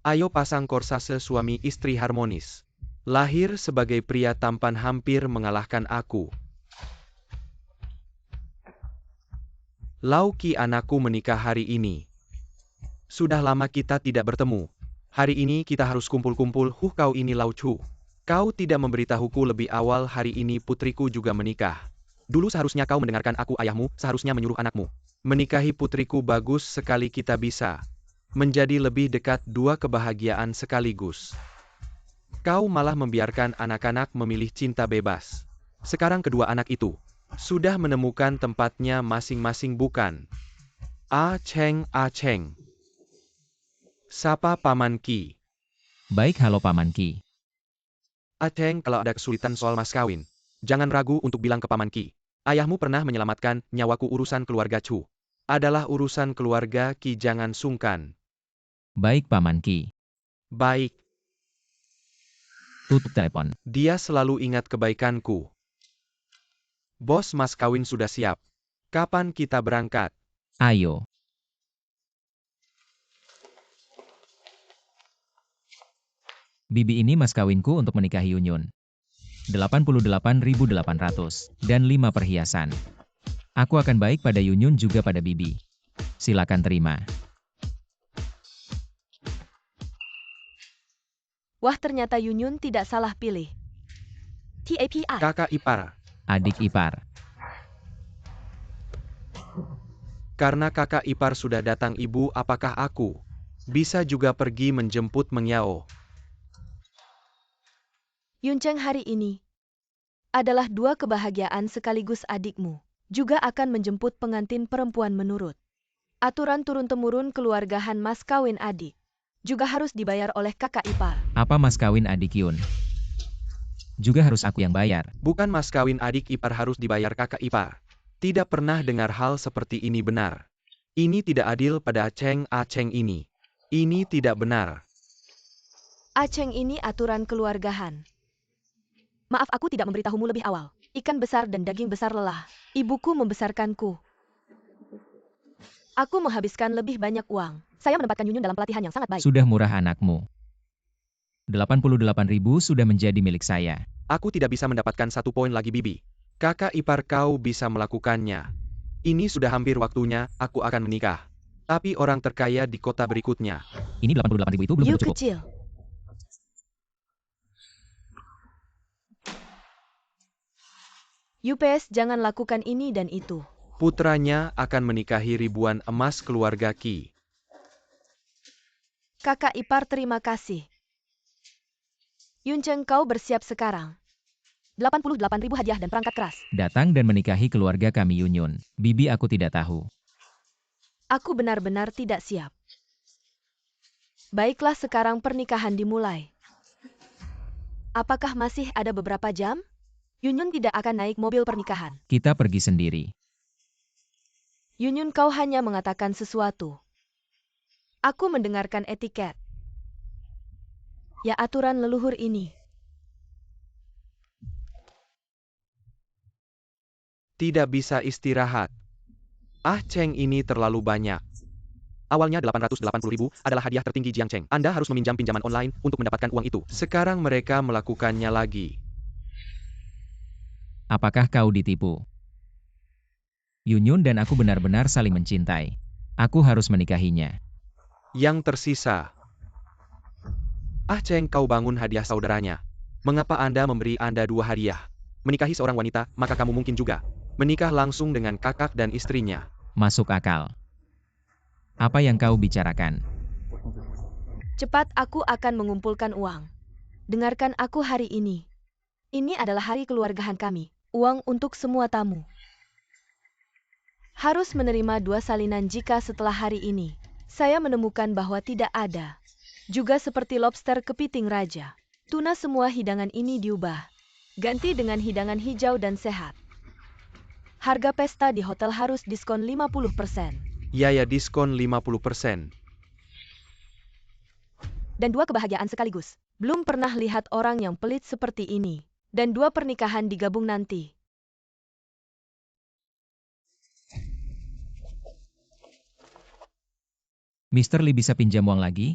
Ayo pasang korsase suami istri harmonis. Lahir sebagai pria tampan hampir mengalahkan aku. Lauki anakku menikah hari ini. Sudah lama kita tidak bertemu. Hari ini kita harus kumpul-kumpul. Kau ini Lau Chu. Kau tidak memberitahuku lebih awal hari ini putriku juga menikah. Dulu seharusnya kau mendengarkan aku ayahmu, seharusnya menyuruh anakmu. Menikahi putriku bagus sekali kita bisa. Menjadi lebih dekat dua kebahagiaan sekaligus. Kau malah membiarkan anak-anak memilih cinta bebas. Sekarang kedua anak itu sudah menemukan tempatnya masing-masing bukan? Cheng. Sapa Paman Ki. Baik, halo Paman Ki. Cheng, kalau ada kesulitan soal mas kawin, jangan ragu untuk bilang ke Paman Ki. Ayahmu pernah menyelamatkan nyawaku urusan keluarga Chu. Adalah urusan keluarga Ki, jangan sungkan. Baik Paman Ki. Baik. Tutup telepon. Dia selalu ingat kebaikanku. Bos, mas kawin sudah siap. Kapan kita berangkat? Ayo. Bibi ini mas kawinku untuk menikahi Yunyun. 88.800 dan 5 perhiasan. Aku akan baik pada Yunyun juga pada Bibi. Silakan terima. Wah, ternyata Yunyun tidak salah pilih. TAPI. Kakak ipar. Adik ipar. Karena kakak ipar sudah datang, ibu, apakah aku bisa juga pergi menjemput Mengyao? Yuncheng hari ini adalah dua kebahagiaan sekaligus. Adikmu juga akan menjemput pengantin perempuan menurut aturan turun-temurun keluargahan. Mas kawin adik juga harus dibayar oleh kakak ipar. Apa mas kawin adik Yun? Juga harus aku yang bayar. Bukan mas kawin adik ipar harus dibayar kakak ipar. Tidak pernah dengar hal seperti ini benar. Ini tidak adil pada Cheng ini. Ini tidak benar. Cheng, ini aturan keluargahan. Maaf, aku tidak memberitahumu lebih awal. Ikan besar dan daging besar lelah. Ibuku membesarkanku. Aku menghabiskan lebih banyak uang. Saya menempatkan Yunyun dalam pelatihan yang sangat baik. Sudah murah anakmu. 88.000 sudah menjadi milik saya. Aku tidak bisa mendapatkan 1 poin lagi, Bibi. Kakak ipar kau bisa melakukannya. Ini sudah hampir waktunya, aku akan menikah. Tapi orang terkaya di kota berikutnya. Ini 88.000 itu belum Yu tentu cukup. kecil. Yupes, jangan lakukan ini dan itu. Putranya akan menikahi ribuan emas keluarga Ki. Kakak ipar, terima kasih. Yuncheng, kau bersiap sekarang. 88.000 hadiah dan perangkat keras. Datang dan menikahi keluarga kami Yunyun. Bibi, aku tidak tahu. Aku benar-benar tidak siap. Baiklah, sekarang pernikahan dimulai. Apakah masih ada beberapa jam? Yunyun tidak akan naik mobil pernikahan. Kita pergi sendiri. Yunyun, kau hanya mengatakan sesuatu. Aku mendengarkan etiket. Ya, aturan leluhur ini. Tidak bisa istirahat. Cheng ini terlalu banyak. Awalnya 880.000 adalah hadiah tertinggi Jiang Cheng. Anda harus meminjam pinjaman online untuk mendapatkan uang itu. Sekarang mereka melakukannya lagi. Apakah kau ditipu? Yunyun dan aku benar-benar saling mencintai. Aku harus menikahinya. Yang tersisa. Cheng, kau bangun hadiah saudaranya. Mengapa Anda memberi Anda 2 hadiah? Menikahi seorang wanita, maka kamu mungkin juga menikah langsung dengan kakak dan istrinya. Masuk akal. Apa yang kau bicarakan? Cepat, aku akan mengumpulkan uang. Dengarkan aku hari ini. Ini adalah hari keluargahan kami. Uang untuk semua tamu. Harus menerima 2 salinan jika setelah hari ini saya menemukan bahwa tidak ada. Juga seperti lobster kepiting raja. Tuna, semua hidangan ini diubah. Ganti dengan hidangan hijau dan sehat. Harga pesta di hotel harus diskon 50%. Ya, diskon 50%. Dan 2 kebahagiaan sekaligus. Belum pernah lihat orang yang pelit seperti ini. Dan 2 pernikahan digabung nanti. Mr. Lee bisa pinjam uang lagi?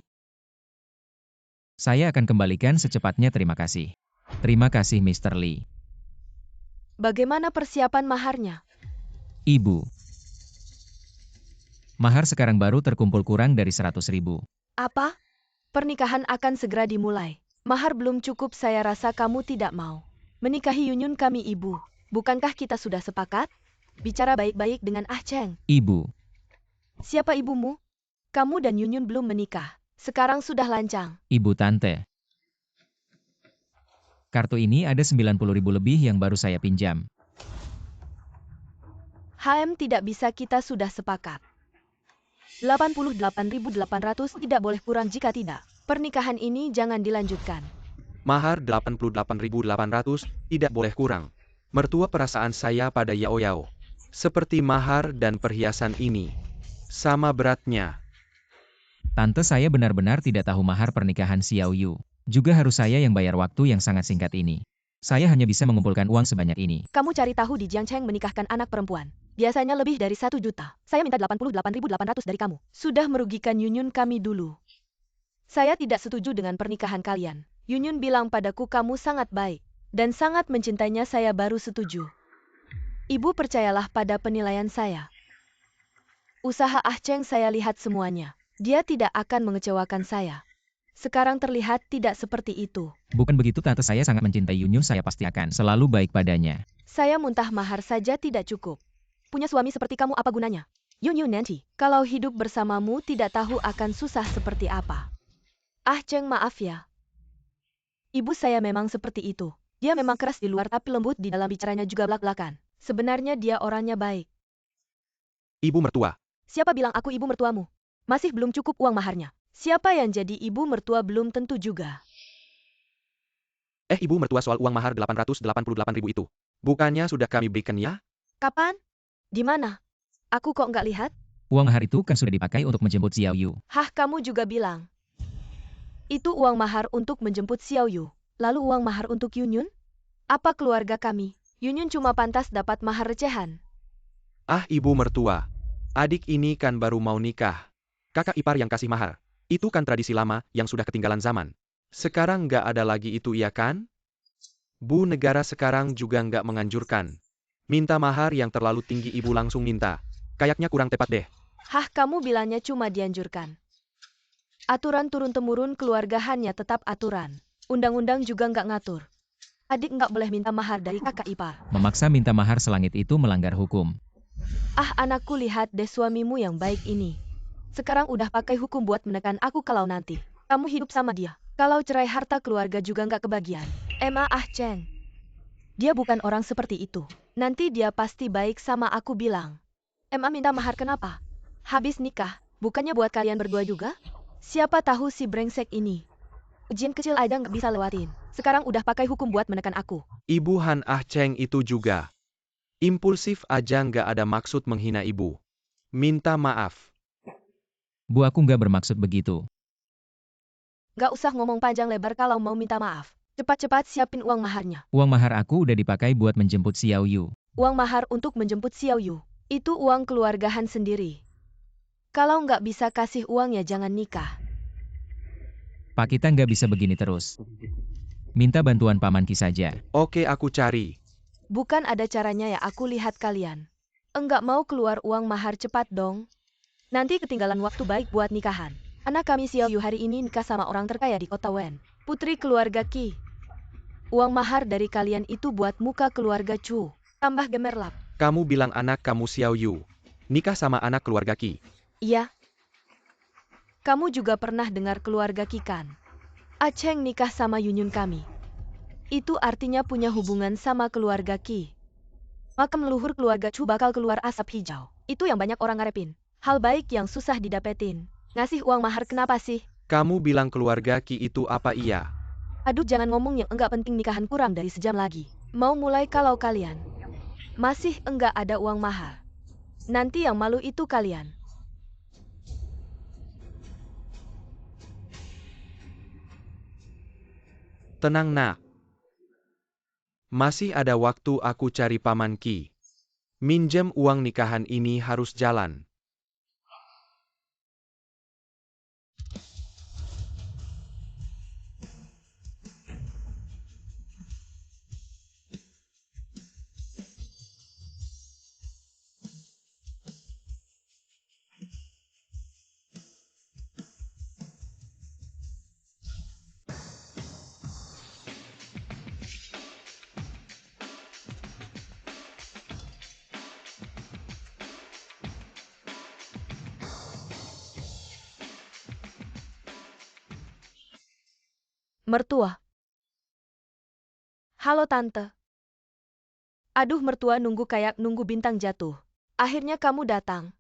Saya akan kembalikan secepatnya, terima kasih. Terima kasih, Mr. Lee. Bagaimana persiapan maharnya? Ibu. Mahar sekarang baru terkumpul kurang dari 100.000. Apa? Pernikahan akan segera dimulai. Mahar belum cukup, saya rasa kamu tidak mau menikahi Yunyun kami, Ibu. Bukankah kita sudah sepakat? Bicara baik-baik dengan Ah Cheng. Ibu. Siapa ibumu? Kamu dan Yunyun belum menikah. Sekarang sudah lancang. Ibu tante. Kartu ini ada 90.000 lebih yang baru saya pinjam. Tidak bisa, kita sudah sepakat. 88.800 tidak boleh kurang, jika tidak, pernikahan ini jangan dilanjutkan. Mahar 88.800 tidak boleh kurang. Mertua perasaan saya pada Yao Yao. Seperti mahar dan perhiasan ini. Sama beratnya. Tante, saya benar-benar tidak tahu mahar pernikahan Xiao Yu. Juga harus saya yang bayar waktu yang sangat singkat ini. Saya hanya bisa mengumpulkan uang sebanyak ini. Kamu cari tahu di Jiangcheng menikahkan anak perempuan. Biasanya lebih dari 1 juta. Saya minta 88.800 dari kamu. Sudah merugikan Yunyun kami dulu. Saya tidak setuju dengan pernikahan kalian. Yunyun bilang padaku kamu sangat baik. Dan sangat mencintainya, saya baru setuju. Ibu percayalah pada penilaian saya. Usaha Ah Cheng saya lihat semuanya. Dia tidak akan mengecewakan saya. Sekarang terlihat tidak seperti itu. Bukan begitu, tante, saya sangat mencintai Yunyun, saya pasti akan selalu baik padanya. Saya muntah mahar saja tidak cukup. Punya suami seperti kamu apa gunanya? Yunyun nanti, kalau hidup bersamamu tidak tahu akan susah seperti apa. Ah Cheng, maaf ya. Ibu saya memang seperti itu. Dia memang keras di luar tapi lembut di dalam, bicaranya juga belak-belakan. Sebenarnya dia orangnya baik. Ibu mertua. Siapa bilang aku ibu mertuamu? Masih belum cukup uang maharnya. Siapa yang jadi ibu mertua belum tentu juga. Ibu mertua, soal uang mahar 888.000 itu. Bukannya sudah kami berikan ya? Kapan? Di mana? Aku kok nggak lihat? Uang mahar itu kan sudah dipakai untuk menjemput Xiao Yu. Kamu juga bilang. Itu uang mahar untuk menjemput Xiao Yu. Lalu uang mahar untuk Yunyun? Apa keluarga kami? Yunyun cuma pantas dapat mahar recehan. Ibu mertua. Adik ini kan baru mau nikah. Kakak ipar yang kasih mahar. Itu kan tradisi lama yang sudah ketinggalan zaman. Sekarang nggak ada lagi itu, iya kan? Bu negara sekarang juga nggak menganjurkan. Minta mahar yang terlalu tinggi, ibu langsung minta. Kayaknya kurang tepat deh. Kamu bilangnya cuma dianjurkan. Aturan turun-temurun keluarga hanya tetap aturan. Undang-undang juga nggak ngatur. Adik nggak boleh minta mahar dari kakak ipar. Memaksa minta mahar selangit itu melanggar hukum. Anakku, lihat deh suamimu yang baik ini. Sekarang udah pakai hukum buat menekan aku kalau nanti kamu hidup sama dia. Kalau cerai harta keluarga juga nggak kebagian. Ah Cheng. Dia bukan orang seperti itu. Nanti dia pasti baik sama aku bilang. Minta mahar kenapa? Habis nikah, bukannya buat kalian berdua juga? Siapa tahu si brengsek ini. Ujian kecil aja nggak bisa lewatin. Sekarang udah pakai hukum buat menekan aku. Ibu Han Ah Cheng itu juga. Impulsif aja, nggak ada maksud menghina ibu. Minta maaf. Bu, aku nggak bermaksud begitu. Nggak usah ngomong panjang lebar kalau mau minta maaf. Cepat-cepat siapin uang maharnya. Uang mahar aku udah dipakai buat menjemput Xiao Yu. Uang mahar untuk menjemput Xiao Yu. Itu uang keluarga Han sendiri. Kalau nggak bisa kasih uang ya jangan nikah. Pak, kita nggak bisa begini terus. Minta bantuan Paman Ki saja. Oke, aku cari. Bukan ada caranya ya, aku lihat kalian. Enggak mau keluar uang mahar, cepat dong. Nanti ketinggalan waktu baik buat nikahan. Anak kami Xiao Yu hari ini nikah sama orang terkaya di kota Wen. Putri keluarga Qi. Uang mahar dari kalian itu buat muka keluarga Chu. Tambah gemerlap. Kamu bilang anak kamu Xiao Yu nikah sama anak keluarga Qi? Iya. Kamu juga pernah dengar keluarga Qi kan? Ah Cheng nikah sama Yunyun kami. Itu artinya punya hubungan sama keluarga Qi. Makam leluhur keluarga Chu bakal keluar asap hijau. Itu yang banyak orang ngarepin. Hal baik yang susah didapetin. Ngasih uang mahar kenapa sih? Kamu bilang keluarga Qi itu apa iya? Aduh, jangan ngomong yang enggak penting, nikahan kurang dari sejam lagi. Mau mulai kalau kalian masih enggak ada uang mahar. Nanti yang malu itu kalian. Tenang nak. Masih ada waktu, aku cari Paman Qi. Minjem uang nikahan ini harus jalan. Mertua. Halo Tante. Aduh mertua nunggu kayak nunggu bintang jatuh. Akhirnya kamu datang.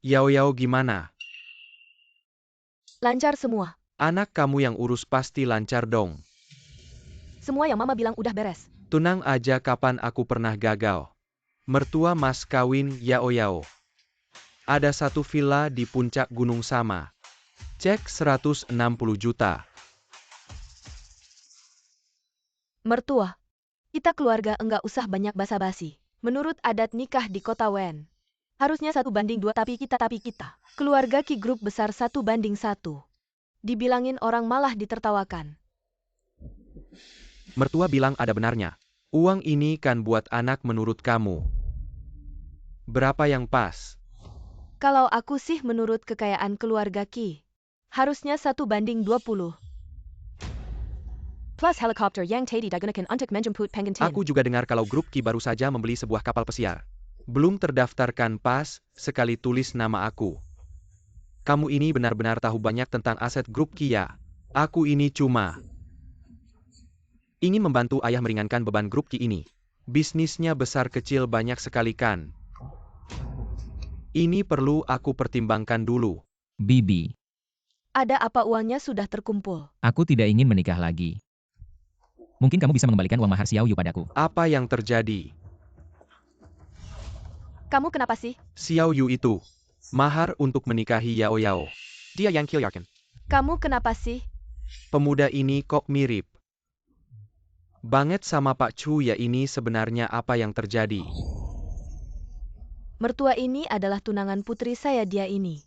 Yao Yao gimana? Lancar semua. Anak kamu yang urus pasti lancar dong. Semua yang mama bilang udah beres. Tunang aja kapan aku pernah gagal. Mertua mas kawin Yao Yao. Ada satu villa di puncak gunung sama. Cek 160 juta. Mertua. Kita keluarga enggak usah banyak basa-basi. Menurut adat nikah di kota Wen. Harusnya 1:2 tapi kita. Keluarga Ki Group besar 1:1. Dibilangin orang malah ditertawakan. Mertua bilang ada benarnya. Uang ini kan buat anak menurut kamu. Berapa yang pas? Kalau aku sih menurut kekayaan keluarga Ki. Harusnya 1:20. Plus helikopter yang tadi digunakan untuk menjemput pengantin. Aku juga dengar kalau grup Ki baru saja membeli sebuah kapal pesiar. Belum terdaftarkan pas, sekali tulis nama aku. Kamu ini benar-benar tahu banyak tentang aset grup Ki ya. Aku ini cuma ingin membantu ayah meringankan beban grup Ki ini. Bisnisnya besar kecil banyak sekali kan. Ini perlu aku pertimbangkan dulu. Bibi, Ada apa uangnya sudah terkumpul? aku tidak ingin menikah lagi. Mungkin kamu bisa mengembalikan uang mahar Xiao Yu padaku. Apa yang terjadi? Kamu kenapa sih? Xiao Yu itu mahar untuk menikahi Yao Yao. Dia yang Yakin. Kamu kenapa sih? Pemuda ini kok mirip banget sama Pak Chu ya, ini sebenarnya apa yang terjadi? Mertua ini adalah tunangan putri saya dia ini.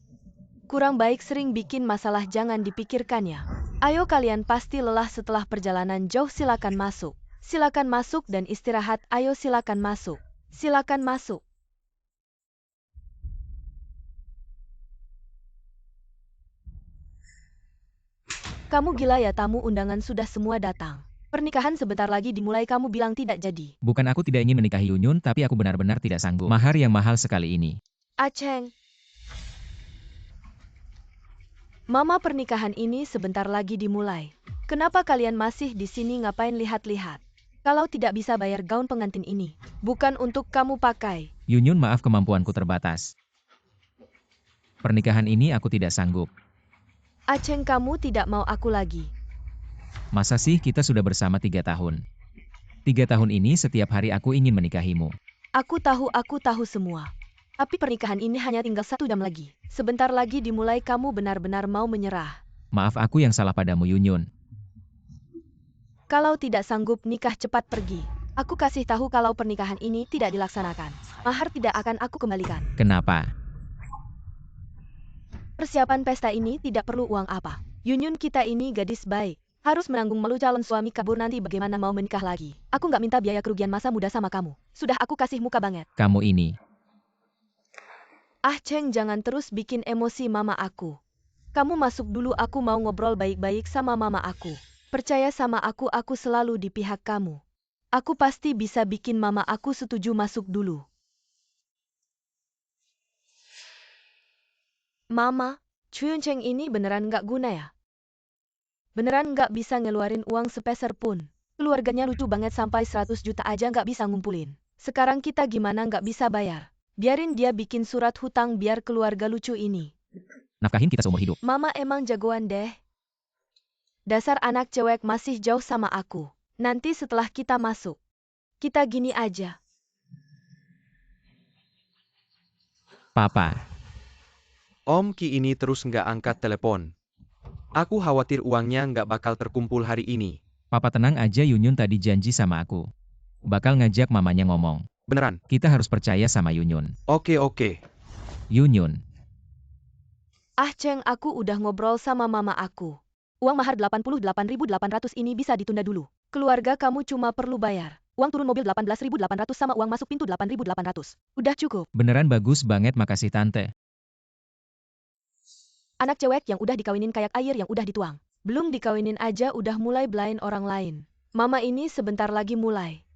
Kurang baik sering bikin masalah jangan dipikirkannya. Ayo kalian pasti lelah setelah perjalanan jauh silakan masuk. Silakan masuk dan istirahat ayo silakan masuk. Silakan masuk. Kamu gila ya tamu undangan sudah semua datang. Pernikahan sebentar lagi dimulai kamu bilang tidak jadi. Bukan aku tidak ingin menikahi Yunyun, tapi aku benar-benar tidak sanggup. Mahar yang mahal sekali ini. Aceng. Mama pernikahan ini sebentar lagi dimulai. Kenapa kalian masih di sini ngapain lihat-lihat? Kalau tidak bisa bayar gaun pengantin ini, bukan untuk kamu pakai. Yunyun, maaf kemampuanku terbatas. Pernikahan ini aku tidak sanggup. Aceng kamu tidak mau aku lagi. Masa sih kita sudah bersama 3 tahun? 3 tahun ini setiap hari aku ingin menikahimu. Aku tahu semua. Tapi pernikahan ini hanya tinggal 1 jam lagi. Sebentar lagi dimulai kamu benar-benar mau menyerah. Maaf aku yang salah padamu Yunyun. Kalau tidak sanggup nikah cepat pergi. Aku kasih tahu kalau pernikahan ini tidak dilaksanakan. Mahar tidak akan aku kembalikan. Kenapa? Persiapan pesta ini tidak perlu uang apa. Yunyun kita ini gadis baik. Harus menanggung malu calon suami kabur nanti bagaimana mau menikah lagi. Aku nggak minta biaya kerugian masa muda sama kamu. Sudah aku kasih muka banget. Kamu ini. Ah Ceng jangan terus bikin emosi mama aku. Kamu masuk dulu aku mau ngobrol baik-baik sama mama aku. Percaya sama aku selalu di pihak kamu. Aku pasti bisa bikin mama aku setuju masuk dulu. Mama, Chuyun Cheng ini beneran nggak guna ya? Beneran nggak bisa ngeluarin uang sepeser pun. Keluarganya lucu banget sampai 100 juta aja nggak bisa ngumpulin. Sekarang kita gimana nggak bisa bayar? Biarin dia bikin surat hutang biar keluarga lucu ini. Nafkahin kita seumur hidup. Mama emang jagoan deh. Dasar anak cewek masih jauh sama aku. Nanti setelah kita masuk. Kita gini aja. Papa. Om Ki ini terus nggak angkat telepon. Aku khawatir uangnya nggak bakal terkumpul hari ini. Papa tenang aja, Yunyun tadi janji sama aku. Bakal ngajak mamanya ngomong. Beneran? Kita harus percaya sama Yunyun. Oke. Yunyun. Ah Ceng aku udah ngobrol sama mama aku. Uang mahar 88.800 ini bisa ditunda dulu. Keluarga kamu cuma perlu bayar. Uang turun mobil 18.800 sama uang masuk pintu 8.800. Udah cukup. Beneran bagus banget, makasih tante. Anak cewek yang udah dikawinin kayak air yang udah dituang. Belum dikawinin aja udah mulai belain orang lain. Mama ini sebentar lagi mulai.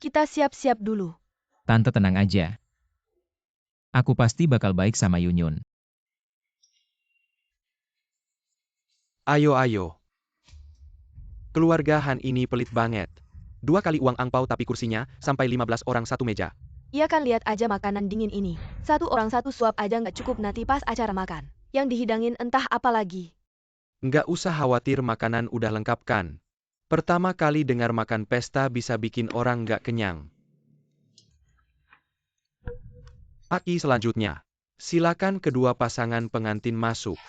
Kita siap-siap dulu. Tante tenang aja. Aku pasti bakal baik sama Yunyun. Ayo. Keluarga Han ini pelit banget. 2 kali uang angpau tapi kursinya, sampai 15 orang satu meja. Iya kan lihat aja makanan dingin ini. 1 orang 1 suap aja nggak cukup nanti pas acara makan. Yang dihidangin entah apa lagi. Nggak usah khawatir makanan udah lengkap kan. Pertama kali dengar makan pesta bisa bikin orang nggak kenyang. Aki selanjutnya. Silakan kedua pasangan pengantin masuk.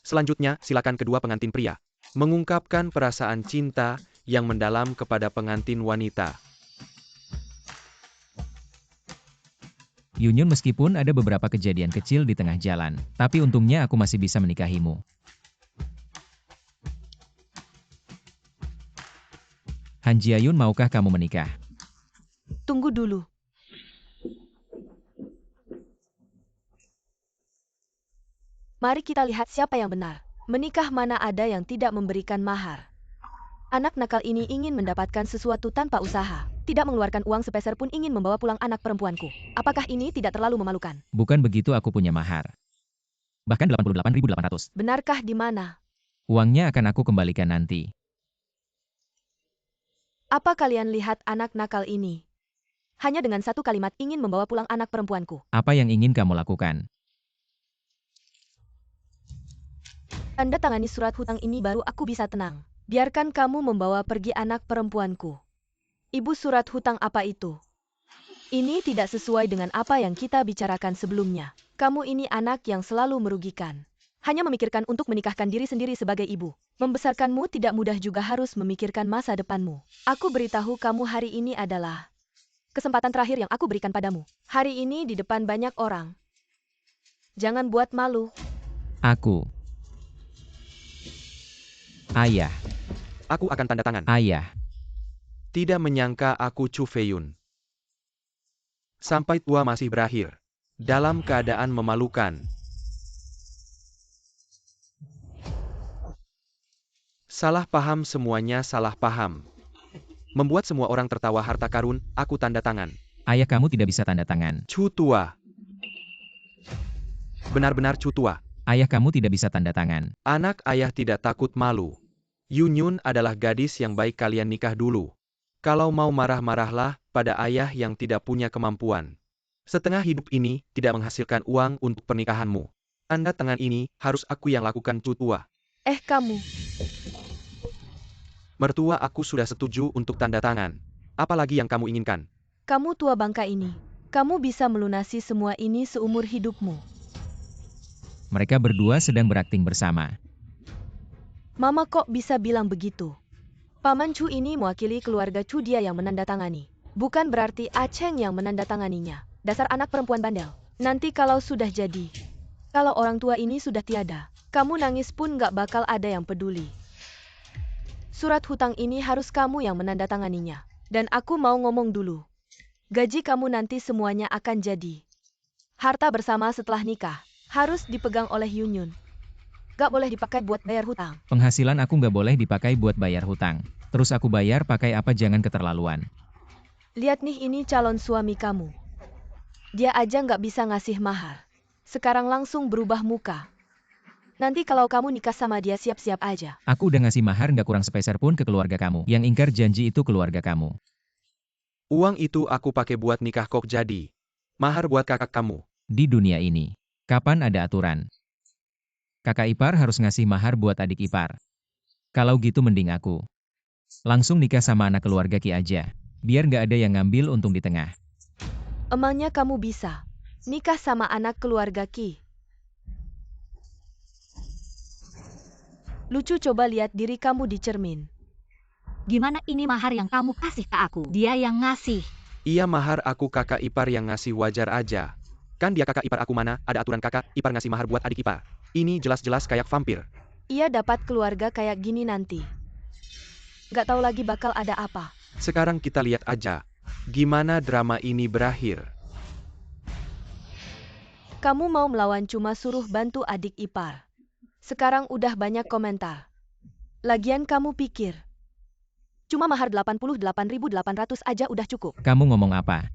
Selanjutnya, silakan kedua pengantin pria mengungkapkan perasaan cinta yang mendalam kepada pengantin wanita. Yunyun meskipun ada beberapa kejadian kecil di tengah jalan, tapi untungnya aku masih bisa menikahimu. Han Jiayun, maukah kamu menikah? Tunggu dulu. Mari kita lihat siapa yang benar. Menikah mana ada yang tidak memberikan mahar. Anak nakal ini ingin mendapatkan sesuatu tanpa usaha. Tidak mengeluarkan uang sepeser pun ingin membawa pulang anak perempuanku. Apakah ini tidak terlalu memalukan? Bukan begitu, aku punya mahar. Bahkan 88.800. Benarkah di mana? Uangnya akan aku kembalikan nanti. Apa kalian lihat anak nakal ini? Hanya dengan 1 kalimat ingin membawa pulang anak perempuanku. Apa yang ingin kamu lakukan? Tanda tangani surat hutang ini baru aku bisa tenang. Biarkan kamu membawa pergi anak perempuanku. Ibu, surat hutang apa itu? Ini tidak sesuai dengan apa yang kita bicarakan sebelumnya. Kamu ini anak yang selalu merugikan. Hanya memikirkan untuk menikahkan diri sendiri sebagai ibu. Membesarkanmu tidak mudah juga harus memikirkan masa depanmu. Aku beritahu kamu hari ini adalah kesempatan terakhir yang aku berikan padamu. Hari ini di depan banyak orang. Jangan buat malu. Aku. Ayah. Aku akan tanda tangan. Ayah. Tidak menyangka aku Chu Feiyun. Sampai tua masih berakhir. Dalam keadaan memalukan. Salah paham, semuanya salah paham. Membuat semua orang tertawa. Harta karun, aku tanda tangan. Ayah, kamu tidak bisa tanda tangan. Chu tua. Benar-benar Chu tua. Ayah, kamu tidak bisa tanda tangan. Anak ayah tidak takut malu. Yunyun adalah gadis yang baik, kalian nikah dulu. Kalau mau marah-marahlah pada ayah yang tidak punya kemampuan. Setengah hidup ini tidak menghasilkan uang untuk pernikahanmu. Tanda tangan ini harus aku yang lakukan, Chu tua. Kamu. Mertua aku sudah setuju untuk tanda tangan. Apalagi yang kamu inginkan? Kamu tua bangka ini. Kamu bisa melunasi semua ini seumur hidupmu. Mereka berdua sedang berakting bersama. Mama kok bisa bilang begitu? Paman Chu ini mewakili keluarga Chu, dia yang menandatangani. Bukan berarti Aceng yang menandatanganinya. Dasar anak perempuan bandel. Nanti kalau sudah jadi. Kalau orang tua ini sudah tiada. Kamu nangis pun gak bakal ada yang peduli. Surat hutang ini harus kamu yang menandatanganinya. Dan aku mau ngomong dulu. Gaji kamu nanti semuanya akan jadi. Harta bersama setelah nikah. Harus dipegang oleh Yunyun. Gak boleh dipakai buat bayar hutang. Penghasilan aku nggak boleh dipakai buat bayar hutang. Terus aku bayar pakai apa, jangan keterlaluan. Lihat nih, ini calon suami kamu. Dia aja nggak bisa ngasih mahar. Sekarang langsung berubah muka. Nanti kalau kamu nikah sama dia siap-siap aja. Aku udah ngasih mahar nggak kurang sepeser pun ke keluarga kamu. Yang ingkar janji itu keluarga kamu. Uang itu aku pakai buat nikah kok jadi. Mahar buat kakak kamu. Di dunia ini, kapan ada aturan? Kakak ipar harus ngasih mahar buat adik ipar. Kalau gitu mending aku langsung nikah sama anak keluarga Ki aja. Biar nggak ada yang ngambil untung di tengah. Emangnya kamu bisa nikah sama anak keluarga Ki? Lucu, coba lihat diri kamu di cermin. Gimana ini mahar yang kamu kasih ke aku? Dia yang ngasih. Iya, mahar aku kakak ipar yang ngasih, wajar aja. Kan dia kakak ipar aku, mana ada aturan kakak ipar ngasih mahar buat adik ipar. Ini jelas-jelas kayak vampir. Ia dapat keluarga kayak gini nanti. Gak tahu lagi bakal ada apa. Sekarang kita lihat aja. Gimana drama ini berakhir. Kamu mau melawan cuma suruh bantu adik ipar. Sekarang udah banyak komentar. Lagian kamu pikir Cuma mahar 88.800 aja udah cukup. Kamu ngomong apa?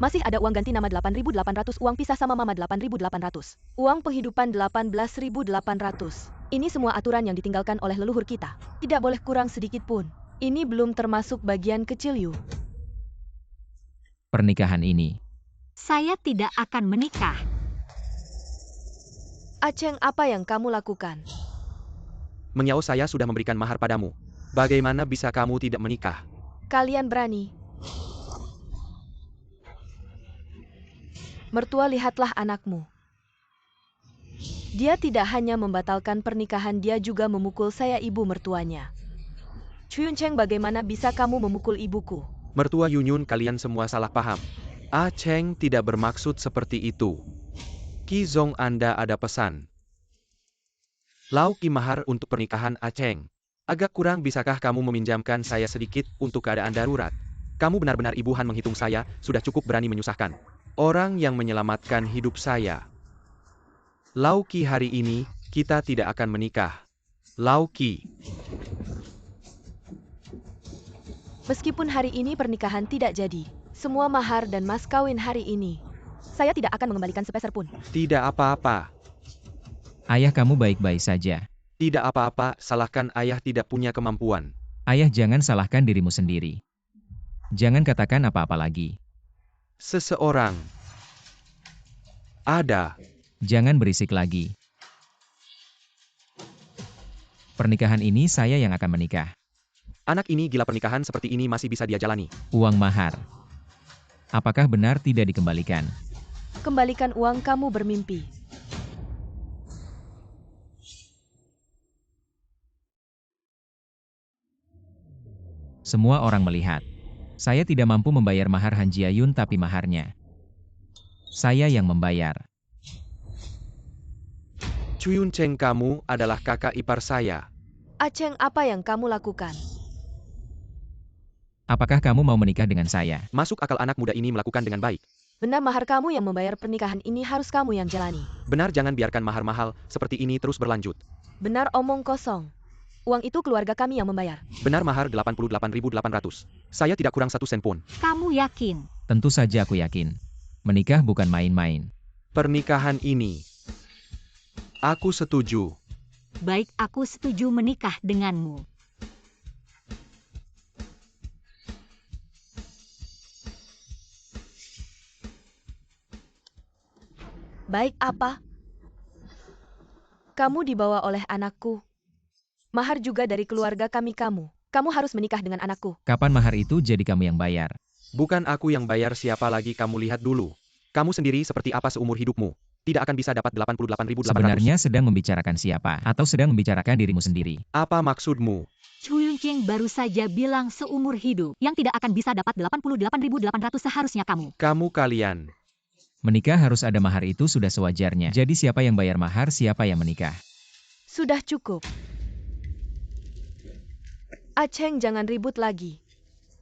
Masih ada uang ganti nama 8.800, uang pisah sama mama 8.800. Uang penghidupan 18.800. Ini semua aturan yang ditinggalkan oleh leluhur kita. Tidak boleh kurang sedikit pun. Ini belum termasuk bagian kecil Yu. Pernikahan ini. Saya tidak akan menikah. Aceng, apa yang kamu lakukan? Menyao, saya sudah memberikan mahar padamu. Bagaimana bisa kamu tidak menikah? Kalian berani. Mertua, lihatlah anakmu. Dia tidak hanya membatalkan pernikahan, dia juga memukul saya, ibu mertuanya. Chuyun Cheng, bagaimana bisa kamu memukul ibuku? Mertua Yunyun, kalian semua salah paham. Ah Cheng tidak bermaksud seperti itu. Ki Zong, Anda ada pesan. Lau Ki mahar untuk pernikahan Ah Cheng. Agak kurang, bisakah kamu meminjamkan saya sedikit untuk keadaan darurat? Kamu benar-benar ibu Han menghitung saya, sudah cukup berani menyusahkan orang yang menyelamatkan hidup saya. Lau Ki, hari ini, kita tidak akan menikah. Lau Ki. Meskipun hari ini pernikahan tidak jadi, semua mahar dan mas kawin hari ini, saya tidak akan mengembalikan sepeser pun. Tidak apa-apa. Ayah, kamu baik-baik saja. Tidak apa-apa, salahkan ayah tidak punya kemampuan. Ayah, jangan salahkan dirimu sendiri. Jangan katakan apa-apa lagi. Seseorang. Ada. Jangan berisik lagi. Pernikahan ini saya yang akan menikah. Anak ini gila, pernikahan seperti ini masih bisa dia jalani. Uang mahar. Apakah benar tidak dikembalikan? Kembalikan uang, kamu bermimpi. Semua orang melihat. Saya tidak mampu membayar mahar Han Jiayun, tapi maharnya saya yang membayar. Chuyun Cheng, kamu adalah kakak ipar saya. Aceng, apa yang kamu lakukan? Apakah kamu mau menikah dengan saya? Masuk akal anak muda ini melakukan dengan baik. Benar, mahar kamu yang membayar pernikahan ini harus kamu yang jalani. Benar, jangan biarkan mahar mahal seperti ini terus berlanjut. Benar, omong kosong. Uang itu keluarga kami yang membayar. Benar, mahar 88.800. Saya tidak kurang 1 sen pun. Kamu yakin? Tentu saja aku yakin. Menikah bukan main-main. Pernikahan ini. Aku setuju. Baik, aku setuju menikah denganmu. Baik apa? Kamu dibawa oleh anakku. Mahar juga dari keluarga kami kamu. Kamu harus menikah dengan anakku. Kapan mahar itu jadi kamu yang bayar? Bukan aku yang bayar, siapa lagi? Kamu lihat dulu. Kamu sendiri seperti apa seumur hidupmu. Tidak akan bisa dapat 88.800. Sebenarnya sedang membicarakan siapa? Atau sedang membicarakan dirimu sendiri? Apa maksudmu? Chuyun Cheng baru saja bilang seumur hidup. Yang tidak akan bisa dapat 88.800 seharusnya kamu. Kamu kalian. Menikah harus ada mahar, itu sudah sewajarnya. Jadi siapa yang bayar mahar, siapa yang menikah? Sudah cukup. Aceng, jangan ribut lagi.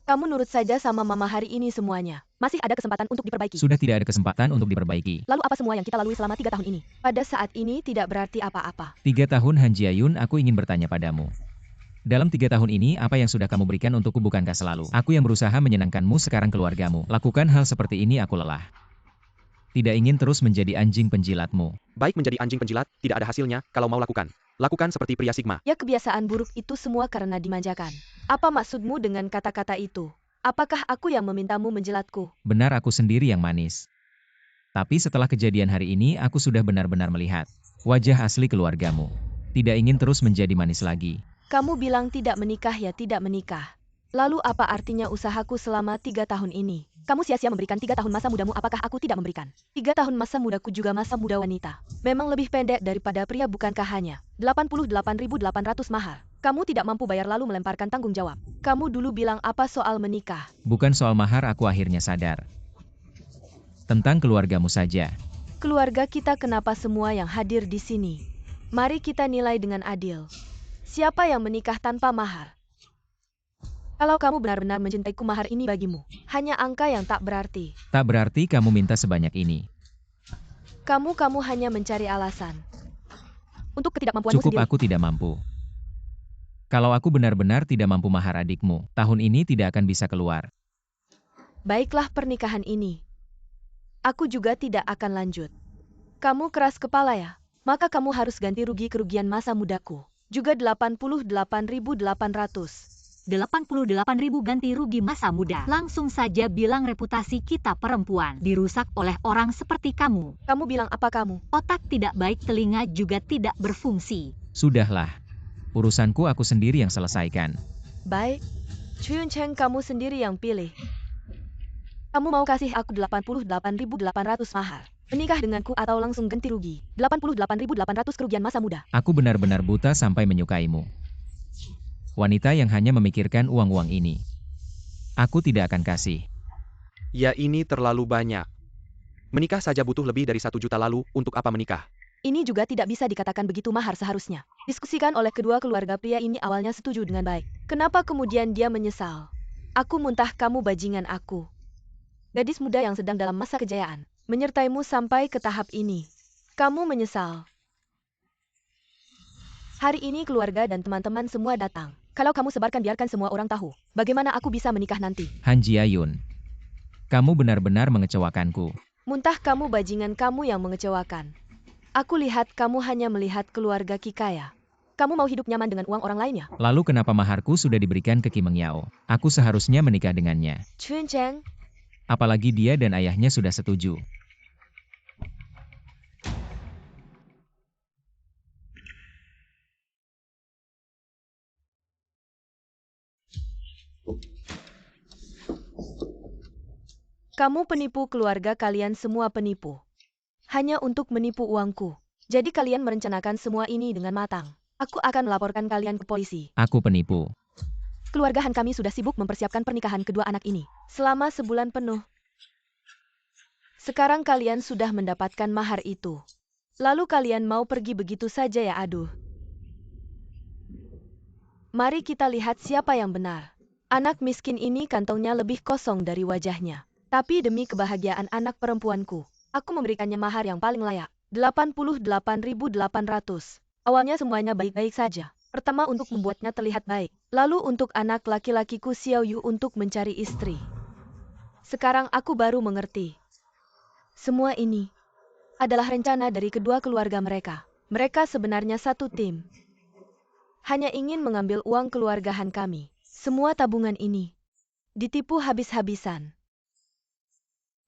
Kamu nurut saja sama mama hari ini semuanya. Masih ada kesempatan untuk diperbaiki. Sudah tidak ada kesempatan untuk diperbaiki. Lalu apa semua yang kita lalui selama 3 tahun ini? Pada saat ini tidak berarti apa-apa. 3 tahun Han Jiayun, aku ingin bertanya padamu. Dalam 3 tahun ini, apa yang sudah kamu berikan untukku? Bukankah selalu aku yang berusaha menyenangkanmu? Sekarang keluargamu lakukan hal seperti ini, aku lelah. Tidak ingin terus menjadi anjing penjilatmu. Baik, menjadi anjing penjilat, tidak ada hasilnya, kalau mau lakukan. Lakukan seperti pria Sigma. Ya, kebiasaan buruk itu semua karena dimanjakan. Apa maksudmu dengan kata-kata itu? Apakah aku yang memintamu menjilatku? Benar, aku sendiri yang manis. Tapi setelah kejadian hari ini, aku sudah benar-benar melihat wajah asli keluargamu. Tidak ingin terus menjadi manis lagi. Kamu bilang tidak menikah, ya tidak menikah. Lalu apa artinya usahaku selama 3 tahun ini? Kamu sia-sia memberikan 3 tahun masa mudamu, apakah aku tidak memberikan? 3 tahun masa mudaku juga masa muda wanita. Memang lebih pendek daripada pria, bukankah hanya 88.800 mahar? Kamu tidak mampu bayar lalu melemparkan tanggung jawab. Kamu dulu bilang apa soal menikah? Bukan soal mahar, aku akhirnya sadar. Tentang keluargamu saja. Keluarga kita, kenapa semua yang hadir di sini? Mari kita nilai dengan adil. Siapa yang menikah tanpa mahar? Kalau kamu benar-benar mencintaiku, mahar ini bagimu hanya angka yang tak berarti. Tak berarti kamu minta sebanyak ini. Kamu hanya mencari alasan untuk ketidakmampuanmu Cukup, sendiri. aku tidak mampu. Kalau aku benar-benar tidak mampu mahar adikmu, tahun ini tidak akan bisa keluar. Baiklah pernikahan ini. Aku juga tidak akan lanjut. Kamu keras kepala ya? Maka kamu harus ganti rugi kerugian masa mudaku. Juga 88.800. 88.000 ganti rugi masa muda. Langsung saja bilang reputasi kita perempuan dirusak oleh orang seperti kamu. Kamu bilang apa kamu? Otak tidak baik, telinga juga tidak berfungsi. Sudahlah. Urusanku aku sendiri yang selesaikan. Baik. Chuyun Cheng, kamu sendiri yang pilih. Kamu mau kasih aku 88.800 mahar. Menikah denganku atau langsung ganti rugi. 88.800 kerugian masa muda. Aku benar-benar buta sampai menyukaimu. Wanita yang hanya memikirkan uang-uang ini. Aku tidak akan kasih. Ya ini terlalu banyak. Menikah saja butuh lebih dari 1 juta lalu, untuk apa menikah? Ini juga tidak bisa dikatakan begitu mahar seharusnya. Diskusikan oleh kedua keluarga pria ini awalnya setuju dengan baik. Kenapa kemudian dia menyesal? Aku muntah kamu bajingan aku. Gadis muda yang sedang dalam masa kejayaan. Menyertaimu sampai ke tahap ini. Kamu menyesal. Hari ini keluarga dan teman-teman semua datang. Kalau kamu sebarkan biarkan semua orang tahu. Bagaimana aku bisa menikah nanti? Han Jiayun. Kamu benar-benar mengecewakanku. Muntah kamu bajingan kamu yang mengecewakan. Aku lihat kamu hanya melihat keluarga Kikaya. Kamu mau hidup nyaman dengan uang orang lainnya? Lalu kenapa maharku sudah diberikan ke Ki Mengyao? Aku seharusnya menikah dengannya. Chuyun Cheng, Apalagi dia dan ayahnya sudah setuju. kamu penipu, keluarga kalian semua penipu. Hanya untuk menipu uangku. Jadi kalian merencanakan semua ini dengan matang. Aku akan melaporkan kalian ke polisi. Aku penipu. Keluarga Han kami sudah sibuk mempersiapkan pernikahan kedua anak ini. Selama sebulan penuh. Sekarang kalian sudah mendapatkan mahar itu. Lalu kalian mau pergi begitu saja ya, aduh. Mari kita lihat siapa yang benar. Anak miskin ini kantongnya lebih kosong dari wajahnya. Tapi demi kebahagiaan anak perempuanku, aku memberikannya mahar yang paling layak. 88.800. Awalnya semuanya baik-baik saja. Pertama untuk membuatnya terlihat baik. Lalu untuk anak laki-lakiku Xiao Yu untuk mencari istri. Sekarang aku baru mengerti. Semua ini adalah rencana dari kedua keluarga mereka. Mereka sebenarnya satu tim. Hanya ingin mengambil uang keluarga Han kami. Semua tabungan ini ditipu habis-habisan.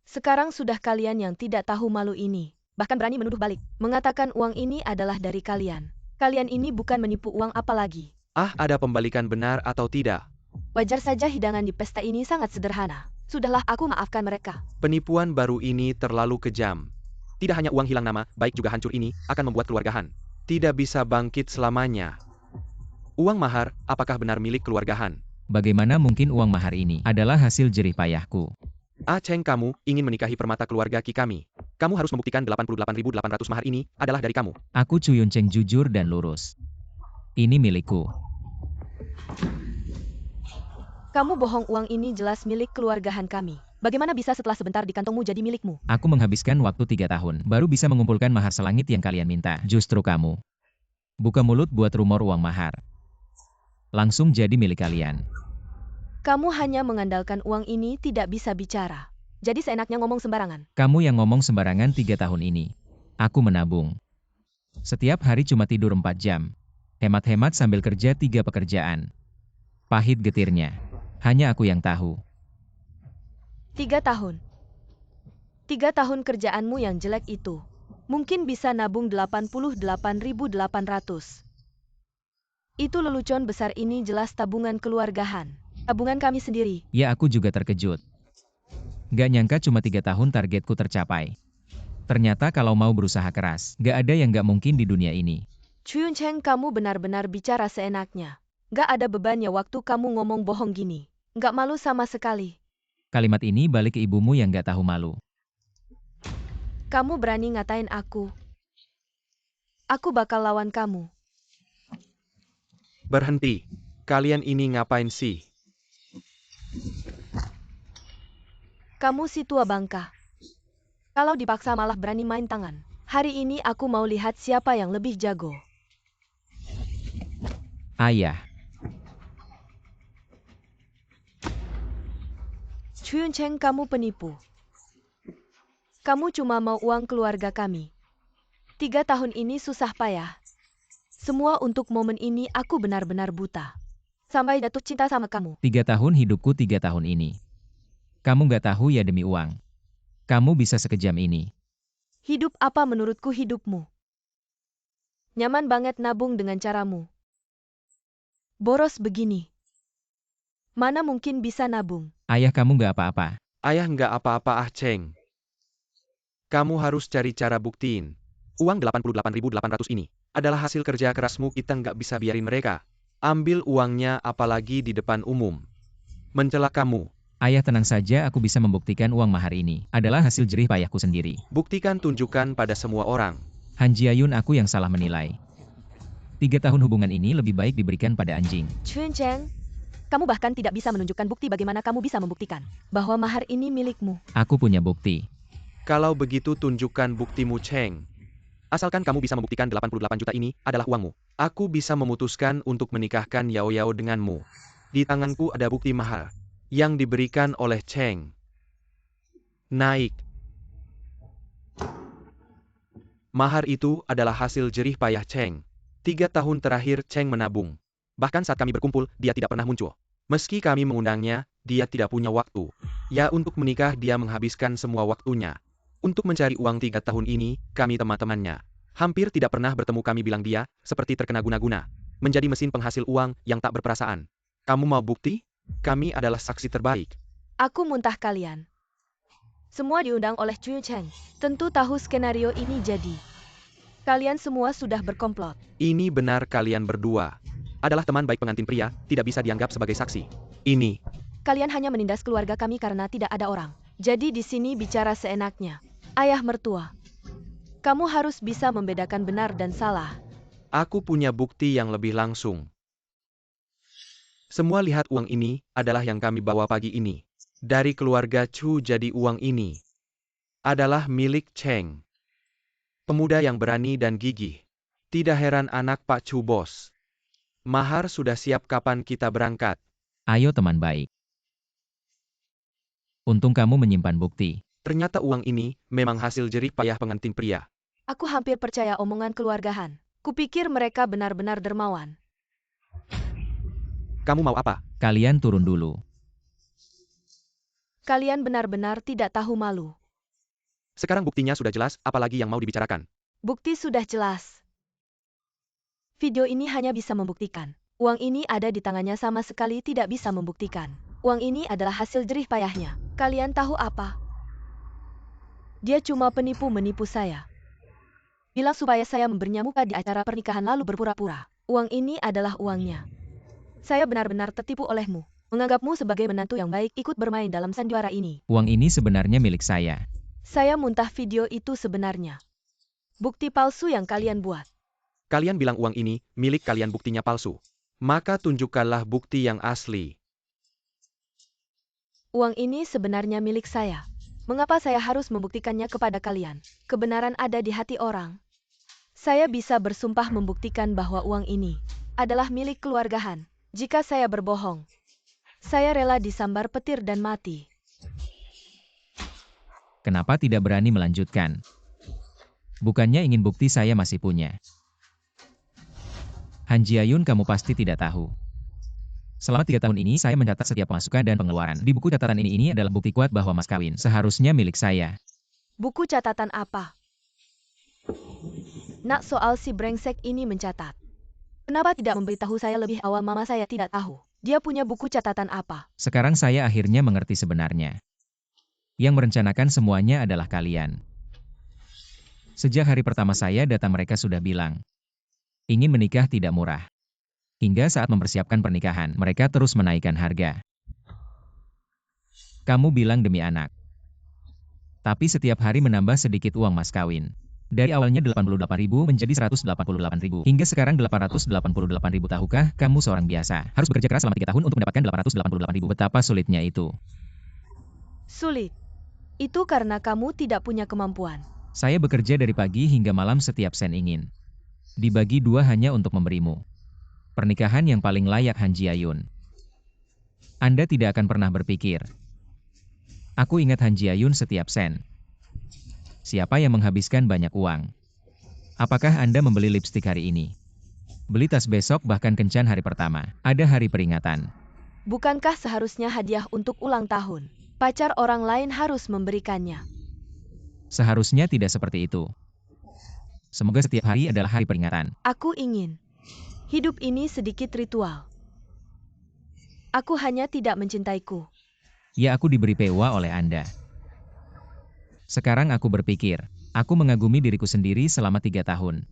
Sekarang sudah kalian yang tidak tahu malu ini. Bahkan berani menuduh balik. Mengatakan uang ini adalah dari kalian. Kalian ini bukan menipu uang apalagi. Ada pembalikan benar atau tidak? Wajar saja hidangan di pesta ini sangat sederhana. Sudahlah, aku maafkan mereka. Penipuan baru ini terlalu kejam. Tidak hanya uang hilang, nama baik juga hancur ini akan membuat keluarga Han tidak bisa bangkit selamanya. Uang mahar, apakah benar milik keluarga Han? Bagaimana mungkin uang mahar ini adalah hasil jerih payahku? Cheng, kamu ingin menikahi permata keluarga Ki kami. Kamu harus membuktikan 88.800 mahar ini adalah dari kamu. Aku Chuyun Cheng jujur dan lurus. Ini milikku. Kamu bohong, uang ini jelas milik keluarga Han kami. Bagaimana bisa setelah sebentar di kantongmu jadi milikmu? Aku menghabiskan waktu 3 tahun, baru bisa mengumpulkan mahar selangit yang kalian minta. Justru kamu. Buka mulut buat rumor uang mahar. Langsung jadi milik kalian. Kamu hanya mengandalkan uang ini, tidak bisa bicara. Jadi seenaknya ngomong sembarangan. Kamu yang ngomong sembarangan 3 tahun ini. Aku menabung. Setiap hari cuma tidur 4 jam. Hemat-hemat sambil kerja 3 pekerjaan. Pahit getirnya. Hanya aku yang tahu. 3 tahun. 3 tahun kerjaanmu yang jelek itu. Mungkin bisa nabung 88.800. Itu lelucon besar ini jelas tabungan keluarga Han. Tabungan kami sendiri. Ya, aku juga terkejut. Gak nyangka cuma 3 tahun targetku tercapai. Ternyata kalau mau berusaha keras, gak ada yang gak mungkin di dunia ini. Chuyun Cheng, kamu benar-benar bicara seenaknya. Gak ada bebannya waktu kamu ngomong bohong gini. Gak malu sama sekali. Kalimat ini balik ke ibumu yang gak tahu malu. Kamu berani ngatain aku. Aku bakal lawan kamu. Berhenti. Kalian ini ngapain sih? Kamu si tua bangka. Kalau dipaksa malah berani main tangan. Hari ini aku mau lihat siapa yang lebih jago. Ayah. Chuyun Cheng, kamu penipu. Kamu cuma mau uang keluarga kami. 3 tahun ini susah payah. Semua untuk momen ini aku benar-benar buta. Sampai jatuh cinta sama kamu. 3 tahun hidupku 3 tahun ini. Kamu nggak tahu ya demi uang. Kamu bisa sekejam ini. Hidup apa menurutku hidupmu? Nyaman banget nabung dengan caramu. Boros begini. Mana mungkin bisa nabung? Ayah kamu nggak apa-apa. Ayah nggak apa-apa ah Cheng. Kamu harus cari cara buktiin. Uang 88.800 ini adalah hasil kerja kerasmu, kita nggak bisa biarin mereka ambil uangnya apalagi di depan umum. Mencela kamu. Ayah tenang saja, aku bisa membuktikan uang mahar ini adalah hasil jerih payahku sendiri. Buktikan, tunjukkan pada semua orang. Han Jiayun, aku yang salah menilai. 3 tahun hubungan ini lebih baik diberikan pada anjing. Chuyun Cheng, kamu bahkan tidak bisa menunjukkan bukti. Bagaimana kamu bisa membuktikan bahwa mahar ini milikmu? Aku punya bukti. Kalau begitu tunjukkan buktimu Cheng. Asalkan kamu bisa membuktikan 88 juta ini adalah uangmu. Aku bisa memutuskan untuk menikahkan Yao Yao denganmu. Di tanganku ada bukti mahar yang diberikan oleh Cheng. Naik. Mahar itu adalah hasil jerih payah Cheng. 3 tahun terakhir Cheng menabung. Bahkan saat kami berkumpul, dia tidak pernah muncul. Meski kami mengundangnya, dia tidak punya waktu. Ya, untuk menikah dia menghabiskan semua waktunya. Untuk mencari uang 3 tahun ini, kami teman-temannya hampir tidak pernah bertemu. Kami bilang dia seperti terkena guna-guna. Menjadi mesin penghasil uang yang tak berperasaan. Kamu mau bukti? Kami adalah saksi terbaik. Aku muntah kalian. Semua diundang oleh Chuyun Cheng. Tentu tahu skenario ini jadi. Kalian semua sudah berkomplot. Ini benar, kalian berdua adalah teman baik pengantin pria, tidak bisa dianggap sebagai saksi. Ini. Kalian hanya menindas keluarga kami karena tidak ada orang. Jadi di sini bicara seenaknya. Ayah mertua, kamu harus bisa membedakan benar dan salah. Aku punya bukti yang lebih langsung. Semua lihat, uang ini adalah yang kami bawa pagi ini. Dari keluarga Chu, jadi uang ini adalah milik Cheng. Pemuda yang berani dan gigih. Tidak heran anak Pak Chu, bos. Mahar sudah siap, kapan kita berangkat? Ayo teman baik. Untung kamu menyimpan bukti. Ternyata uang ini memang hasil jerih payah pengantin pria. Aku hampir percaya omongan keluarga Han. Kupikir mereka benar-benar dermawan. Kamu mau apa? Kalian turun dulu. Kalian benar-benar tidak tahu malu. Sekarang buktinya sudah jelas, apalagi yang mau dibicarakan? Bukti sudah jelas. Video ini hanya bisa membuktikan. Uang ini ada di tangannya, sama sekali tidak bisa membuktikan. Uang ini adalah hasil jerih payahnya. Kalian tahu apa? Dia cuma menipu saya. Bilang supaya saya memberinya muka di acara pernikahan lalu berpura-pura. Uang ini adalah uangnya. Saya benar-benar tertipu olehmu. Menganggapmu sebagai menantu yang baik ikut bermain dalam sandiwara ini. Uang ini sebenarnya milik saya. Saya muntah video itu sebenarnya. Bukti palsu yang kalian buat. Kalian bilang uang ini milik kalian, buktinya palsu. Maka tunjukkanlah bukti yang asli. Uang ini sebenarnya milik saya. Mengapa saya harus membuktikannya kepada kalian? Kebenaran ada di hati orang. Saya bisa bersumpah membuktikan bahwa uang ini adalah milik keluarga Han. Jika saya berbohong, saya rela disambar petir dan mati. Kenapa tidak berani melanjutkan? Bukannya ingin bukti, saya masih punya. Han Jiayun, kamu pasti tidak tahu. Selama 3 tahun ini saya mencatat setiap pemasukan dan pengeluaran. Di buku catatan ini adalah bukti kuat bahwa mas kawin seharusnya milik saya. Buku catatan apa? Nak, soal si brengsek ini mencatat. Kenapa tidak memberitahu saya lebih awal? Mama saya tidak tahu. Dia punya buku catatan apa? Sekarang saya akhirnya mengerti sebenarnya. Yang merencanakan semuanya adalah kalian. Sejak hari pertama saya datang, mereka sudah bilang, ingin menikah tidak murah. Hingga saat mempersiapkan pernikahan, mereka terus menaikkan harga. Kamu bilang demi anak. Tapi setiap hari menambah sedikit uang mas kawin. Dari awalnya 88.000 menjadi 188.000. Hingga sekarang 888.000. Tahukah kamu seorang biasa harus bekerja keras selama 3 tahun untuk mendapatkan 888.000. Betapa sulitnya itu. Sulit. Itu karena kamu tidak punya kemampuan. Saya bekerja dari pagi hingga malam, setiap sen ingin dibagi 2 hanya untuk memberimu pernikahan yang paling layak, Han Jiayun. Anda tidak akan pernah berpikir Aku ingat Han Jiayun setiap sen. Siapa yang menghabiskan banyak uang? Apakah Anda membeli lipstik hari ini? Beli tas besok bahkan kencan hari pertama. Ada hari peringatan. Bukankah seharusnya hadiah untuk ulang tahun? Pacar orang lain harus memberikannya. Seharusnya tidak seperti itu. Semoga setiap hari adalah hari peringatan. Aku ingin. Hidup ini sedikit ritual. Aku hanya tidak mencintaiku. Ya, aku diberi pewa oleh Anda. Sekarang aku berpikir, aku mengagumi diriku sendiri selama 3 tahun.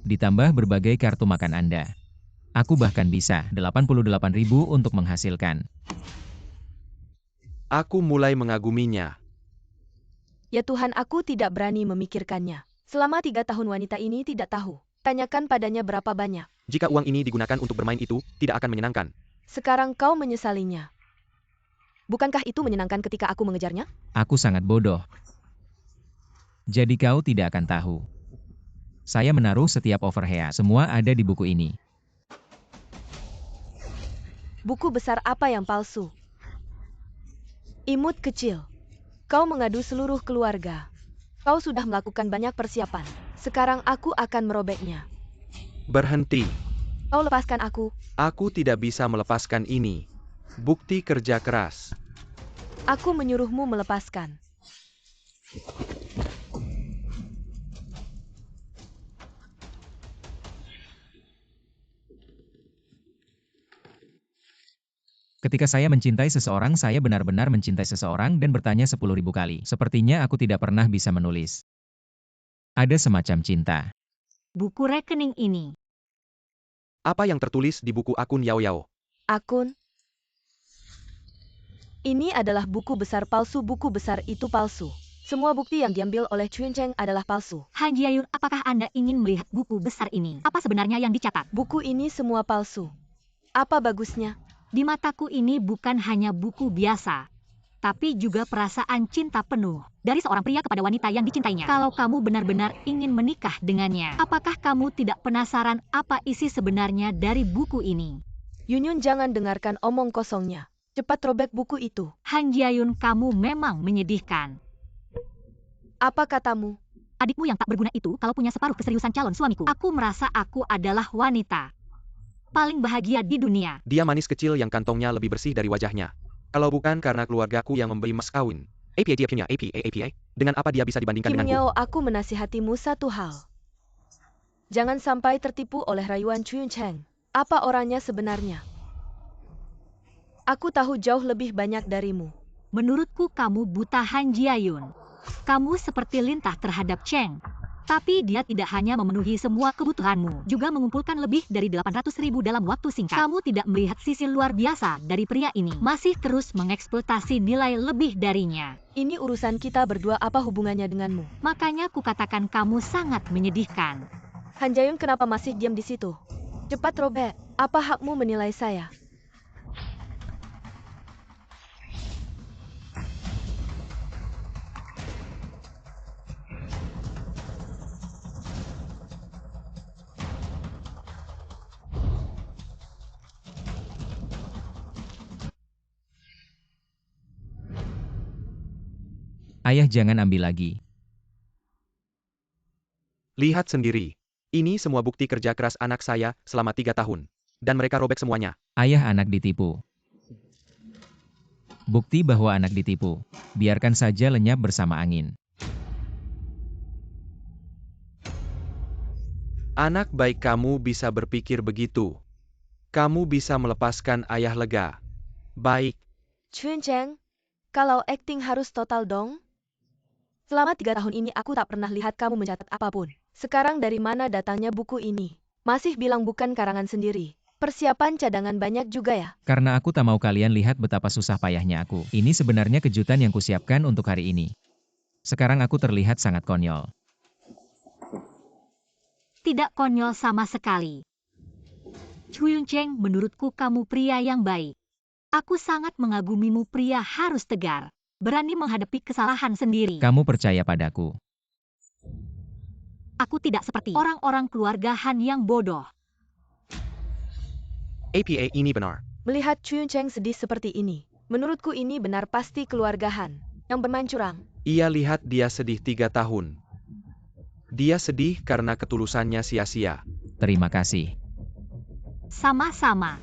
Ditambah berbagai kartu makan Anda. Aku bahkan bisa 88.000 untuk menghasilkan. Aku mulai mengaguminya. Ya Tuhan, aku tidak berani memikirkannya. Selama 3 tahun wanita ini tidak tahu. Tanyakan padanya berapa banyak. Jika uang ini digunakan untuk bermain itu, tidak akan menyenangkan. Sekarang kau menyesalinya. Bukankah itu menyenangkan ketika aku mengejarnya? Aku sangat bodoh. Jadi kau tidak akan tahu. Saya menaruh setiap overhead. Semua ada di buku ini. Buku besar apa yang palsu? Imut kecil. Kau mengadu seluruh keluarga. Kau sudah melakukan banyak persiapan. Sekarang aku akan merobeknya. Berhenti. Kau lepaskan aku. Aku tidak bisa melepaskan ini. Bukti kerja keras. Aku menyuruhmu melepaskan. Ketika saya mencintai seseorang, saya benar-benar mencintai seseorang dan bertanya 10.000 kali. Sepertinya aku tidak pernah bisa menulis. Ada semacam cinta. Buku rekening ini. Apa yang tertulis di buku akun Yao Yao? Akun. Ini adalah buku besar palsu. Buku besar itu palsu. Semua bukti yang diambil oleh Chun Cheng adalah palsu. Han Jiayun, apakah Anda ingin melihat buku besar ini? Apa sebenarnya yang dicatat? Buku ini semua palsu. Apa bagusnya? Di mataku ini bukan hanya buku biasa, tapi juga perasaan cinta penuh dari seorang pria kepada wanita yang dicintainya. Kalau kamu benar-benar ingin menikah dengannya, apakah kamu tidak penasaran apa isi sebenarnya dari buku ini? Yunyun, jangan dengarkan omong kosongnya. Cepat robek buku itu. Han Jiayun, kamu memang menyedihkan. Apa katamu? Adikmu yang tak berguna itu kalau punya separuh keseriusan calon suamiku. Aku merasa aku adalah wanita paling bahagia di dunia. Dia manis kecil yang kantongnya lebih bersih dari wajahnya. Kalau bukan karena keluargaku yang memberi mas kawin. APA dia punya APA. Dengan apa dia bisa dibandingkan Kim denganku? Yao, aku menasihatimu satu hal. Jangan sampai tertipu oleh rayuan Chun Cheng. Apa orangnya sebenarnya? Aku tahu jauh lebih banyak darimu. Menurutku kamu buta, Han Jiayun. Kamu seperti lintah terhadap Cheng. Tapi dia tidak hanya memenuhi semua kebutuhanmu, juga mengumpulkan lebih dari 800.000 dalam waktu singkat. Kamu tidak melihat sisi luar biasa dari pria ini. Masih terus mengeksploitasi nilai lebih darinya. Ini urusan kita berdua, apa hubungannya denganmu? Makanya kukatakan kamu sangat menyedihkan. Han Jiayun, kenapa masih diam di situ? Cepat robek. Apa hakmu menilai saya? Ayah, jangan ambil lagi. Lihat sendiri. Ini semua bukti kerja keras anak saya selama 3 tahun. Dan mereka robek semuanya. Ayah, anak ditipu. Bukti bahwa anak ditipu. Biarkan saja lenyap bersama angin. Anak baik, kamu bisa berpikir begitu. Kamu bisa melepaskan ayah lega. Baik. Chun Cheng, kalau akting harus total dong? Selama 3 tahun ini aku tak pernah lihat kamu mencatat apapun. Sekarang dari mana datangnya buku ini? Masih bilang bukan karangan sendiri. Persiapan cadangan banyak juga ya? Karena aku tak mau kalian lihat betapa susah payahnya aku. Ini sebenarnya kejutan yang kusiapkan untuk hari ini. Sekarang aku terlihat sangat konyol. Tidak konyol sama sekali. Chun Cheng, menurutku kamu pria yang baik. Aku sangat mengagumimu, pria harus tegar. Berani menghadapi kesalahan sendiri. Kamu percaya padaku. Aku tidak seperti orang-orang keluarga Han yang bodoh. APA ini benar. Melihat Chun Cheng sedih seperti ini, Menurutku ini benar pasti keluarga Han yang bermain curang. Ia lihat dia sedih 3 tahun. Dia sedih karena ketulusannya sia-sia. Terima kasih. Sama-sama.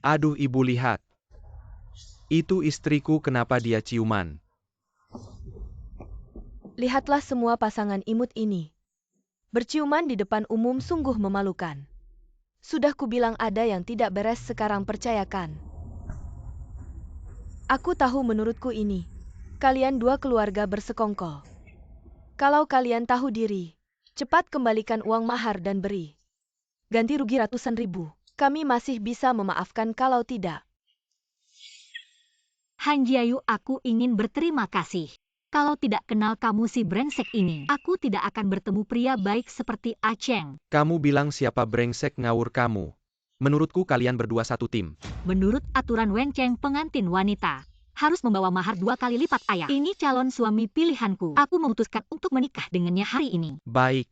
Aduh ibu lihat. Itu istriku kenapa dia ciuman. Lihatlah semua pasangan imut ini. Berciuman di depan umum sungguh memalukan. Sudah kubilang ada yang tidak beres sekarang percayakan. Aku tahu menurutku ini. Kalian dua keluarga bersekongkol. Kalau kalian tahu diri, cepat kembalikan uang mahar dan beri. Ganti rugi ratusan ribu. Kami masih bisa memaafkan kalau tidak. Han Jiayu, aku ingin berterima kasih. Kalau tidak kenal kamu si brengsek ini, aku tidak akan bertemu pria baik seperti Ah Cheng. Kamu bilang siapa brengsek ngawur kamu. Menurutku kalian berdua satu tim. Menurut aturan Wen Cheng, pengantin wanita harus membawa mahar 2 kali lipat ayah. Ini calon suami pilihanku. Aku memutuskan untuk menikah dengannya hari ini. Baik.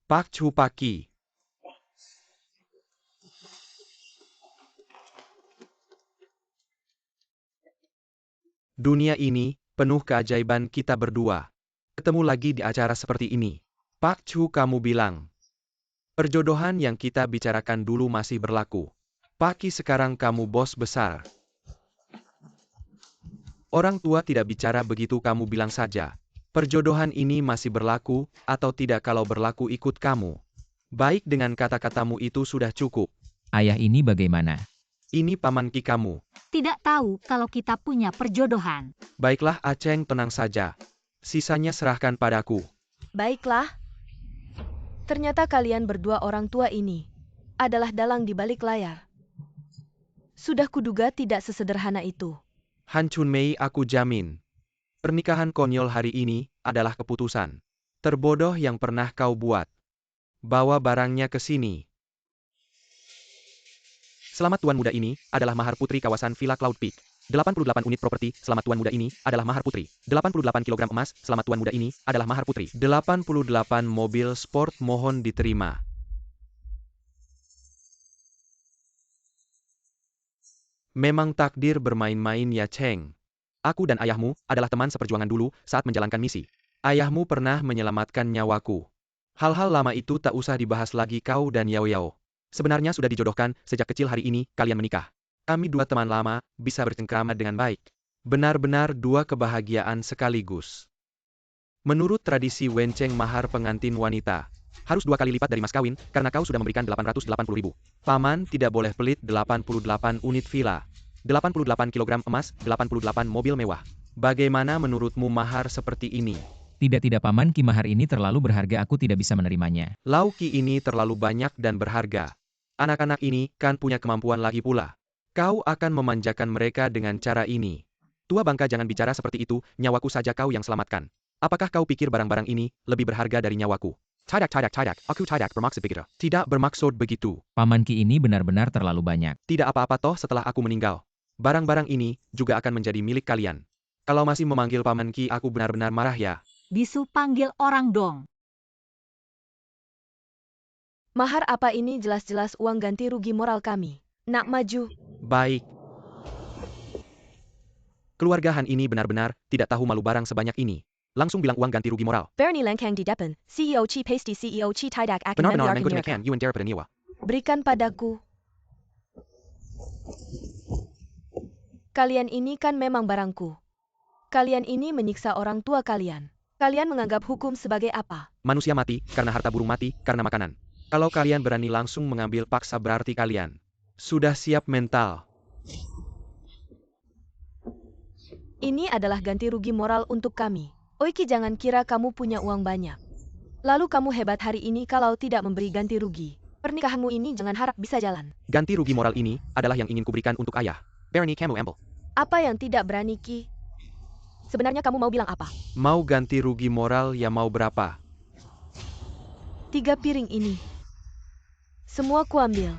Pak Chu Paki. Dunia ini penuh keajaiban kita berdua. Ketemu lagi di acara seperti ini. Pak Chu, kamu bilang perjodohan yang kita bicarakan dulu masih berlaku. Paki, sekarang kamu bos besar. Orang tua tidak bicara begitu, kamu bilang saja. Perjodohan ini masih berlaku, atau tidak. Kalau berlaku ikut kamu. Baik, dengan kata-katamu itu sudah cukup. Ayah ini bagaimana? Ini paman Ki kamu. Tidak tahu kalau kita punya perjodohan. Baiklah Aceng, tenang saja. Sisanya serahkan padaku. Baiklah. Ternyata kalian berdua orang tua ini adalah dalang di balik layar. Sudah kuduga tidak sesederhana itu. Han Chunmei, aku jamin. Pernikahan konyol hari ini adalah keputusan terbodoh yang pernah kau buat. Bawa barangnya ke sini. Selamat tuan muda, ini adalah mahar putri kawasan Villa Cloud Peak. 88 unit properti, selamat tuan muda, ini adalah mahar putri. 88 kg emas, selamat tuan muda, ini adalah mahar putri. 88 mobil sport, mohon diterima. Memang takdir bermain-main ya Cheng. Aku dan ayahmu adalah teman seperjuangan dulu saat menjalankan misi. Ayahmu pernah menyelamatkan nyawaku. Hal-hal lama itu tak usah dibahas lagi, kau dan Yao Yao. Sebenarnya sudah dijodohkan, sejak kecil hari ini kalian menikah. Kami dua teman lama, bisa bercengkrama dengan baik. Benar-benar dua kebahagiaan sekaligus. Menurut tradisi Wen Cheng, mahar pengantin wanita harus 2 kali lipat dari mas kawin, karena kau sudah memberikan 880.000. Paman tidak boleh pelit. 88 unit villa, 88 kg emas, 88 mobil mewah. Bagaimana menurutmu mahar seperti ini? Tidak Paman Ki, mahar ini terlalu berharga, aku tidak bisa menerimanya. Lauki ini terlalu banyak dan berharga. Anak-anak ini kan punya kemampuan lagi pula. Kau akan memanjakan mereka dengan cara ini. Tua bangka, jangan bicara seperti itu, nyawaku saja kau yang selamatkan. Apakah kau pikir barang-barang ini lebih berharga dari nyawaku? Tidak, aku tidak bermaksud begitu. Tidak bermaksud begitu. Paman Ki, ini benar-benar terlalu banyak. Tidak apa-apa toh setelah aku meninggal. Barang-barang ini juga akan menjadi milik kalian. Kalau masih memanggil Paman Ki, aku benar-benar marah ya. Bisu, panggil orang dong. Mahar apa ini? Jelas-jelas uang ganti rugi moral kami. Nak maju. Baik. Keluarga Han ini benar-benar tidak tahu malu, barang sebanyak ini. Langsung bilang uang ganti rugi moral. Bernie Langkang di depan, CEO Chi Pasty, CEO Chi Tidak akan Benar-benar membiarkan mereka. Yuan Dara pada nyawa. Berikan padaku. Kalian ini kan memang barangku. Kalian ini menyiksa orang tua kalian. Kalian menganggap hukum sebagai apa? Manusia mati karena harta, burung mati karena makanan. Kalau kalian berani langsung mengambil paksa, berarti kalian sudah siap mental. Ini adalah ganti rugi moral untuk kami. Oiki, jangan kira kamu punya uang banyak. Lalu kamu hebat hari ini kalau tidak memberi ganti rugi. Pernikahanmu ini jangan harap bisa jalan. Ganti rugi moral ini adalah yang ingin kuberikan untuk ayah. Bernie, kamu ambil. Apa yang tidak berani, Ki? Sebenarnya kamu mau bilang apa? Mau ganti rugi moral ya, mau berapa? 3 piring ini. Semua kuambil.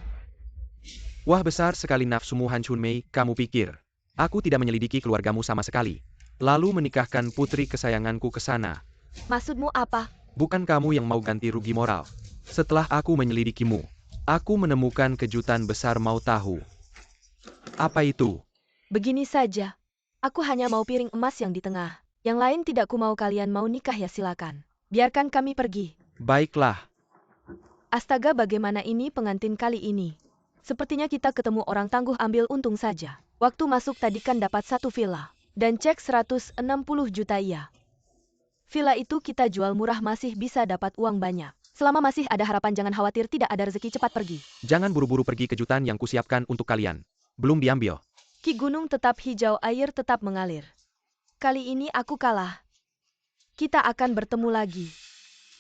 Wah, besar sekali nafsumu Han Chunmei, kamu pikir aku tidak menyelidiki keluargamu sama sekali. lalu menikahkan putri kesayanganku ke sana. Maksudmu apa? Bukan kamu yang mau ganti rugi moral. Setelah aku menyelidikimu, aku menemukan kejutan besar, mau tahu. Apa itu? Begini saja. Aku hanya mau piring emas yang di tengah. Yang lain tidak ku mau. Kalian mau nikah ya silakan. Biarkan kami pergi. Baiklah. Astaga, bagaimana ini pengantin kali ini? Sepertinya kita ketemu orang tangguh, ambil untung saja. Waktu masuk tadi kan dapat satu villa. Dan cek 160 juta ya. Villa itu kita jual murah, masih bisa dapat uang banyak. Selama masih ada harapan, jangan khawatir, tidak ada rezeki, cepat pergi. Jangan buru-buru pergi, kejutan yang kusiapkan untuk kalian belum diambil. Ki gunung tetap hijau, air tetap mengalir. Kali ini aku kalah. Kita akan bertemu lagi.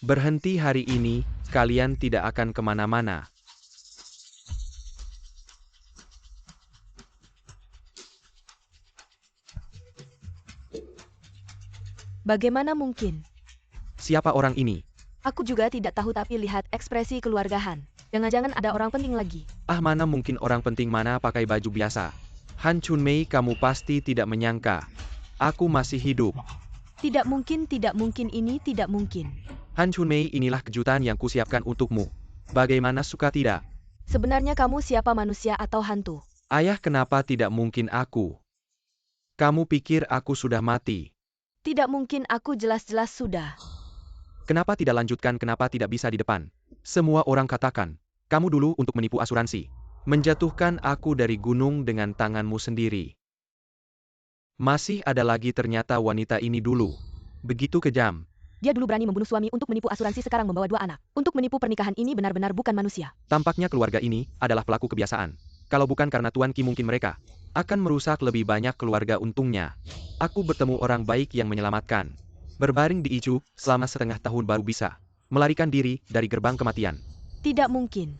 Berhenti hari ini, kalian tidak akan kemana-mana. Bagaimana mungkin? Siapa orang ini? Aku juga tidak tahu, tapi lihat ekspresi keluargahan. Jangan-jangan ada orang penting lagi. Ah, mana mungkin orang penting, mana pakai baju biasa. Han Chunmei, kamu pasti tidak menyangka aku masih hidup. Tidak mungkin, ini tidak mungkin. Han Chunmei, inilah kejutan yang kusiapkan untukmu. Bagaimana suka tidak? Sebenarnya kamu siapa, manusia atau hantu? Ayah, kenapa tidak mungkin aku? Kamu pikir aku sudah mati? Tidak mungkin, aku jelas-jelas sudah. Kenapa tidak lanjutkan, kenapa tidak bisa di depan? Semua orang katakan, kamu dulu untuk menipu asuransi. Menjatuhkan aku dari gunung dengan tanganmu sendiri. Masih ada lagi ternyata wanita ini dulu. Begitu kejam. Dia dulu berani membunuh suami untuk menipu asuransi, sekarang membawa 2 anak. Untuk menipu pernikahan, ini benar-benar bukan manusia. Tampaknya keluarga ini adalah pelaku kebiasaan. Kalau bukan karena Tuan Ki, mungkin mereka akan merusak lebih banyak keluarga. Untungnya, aku bertemu orang baik yang menyelamatkan. Berbaring di Ichu selama setengah tahun baru bisa melarikan diri dari gerbang kematian. Tidak mungkin.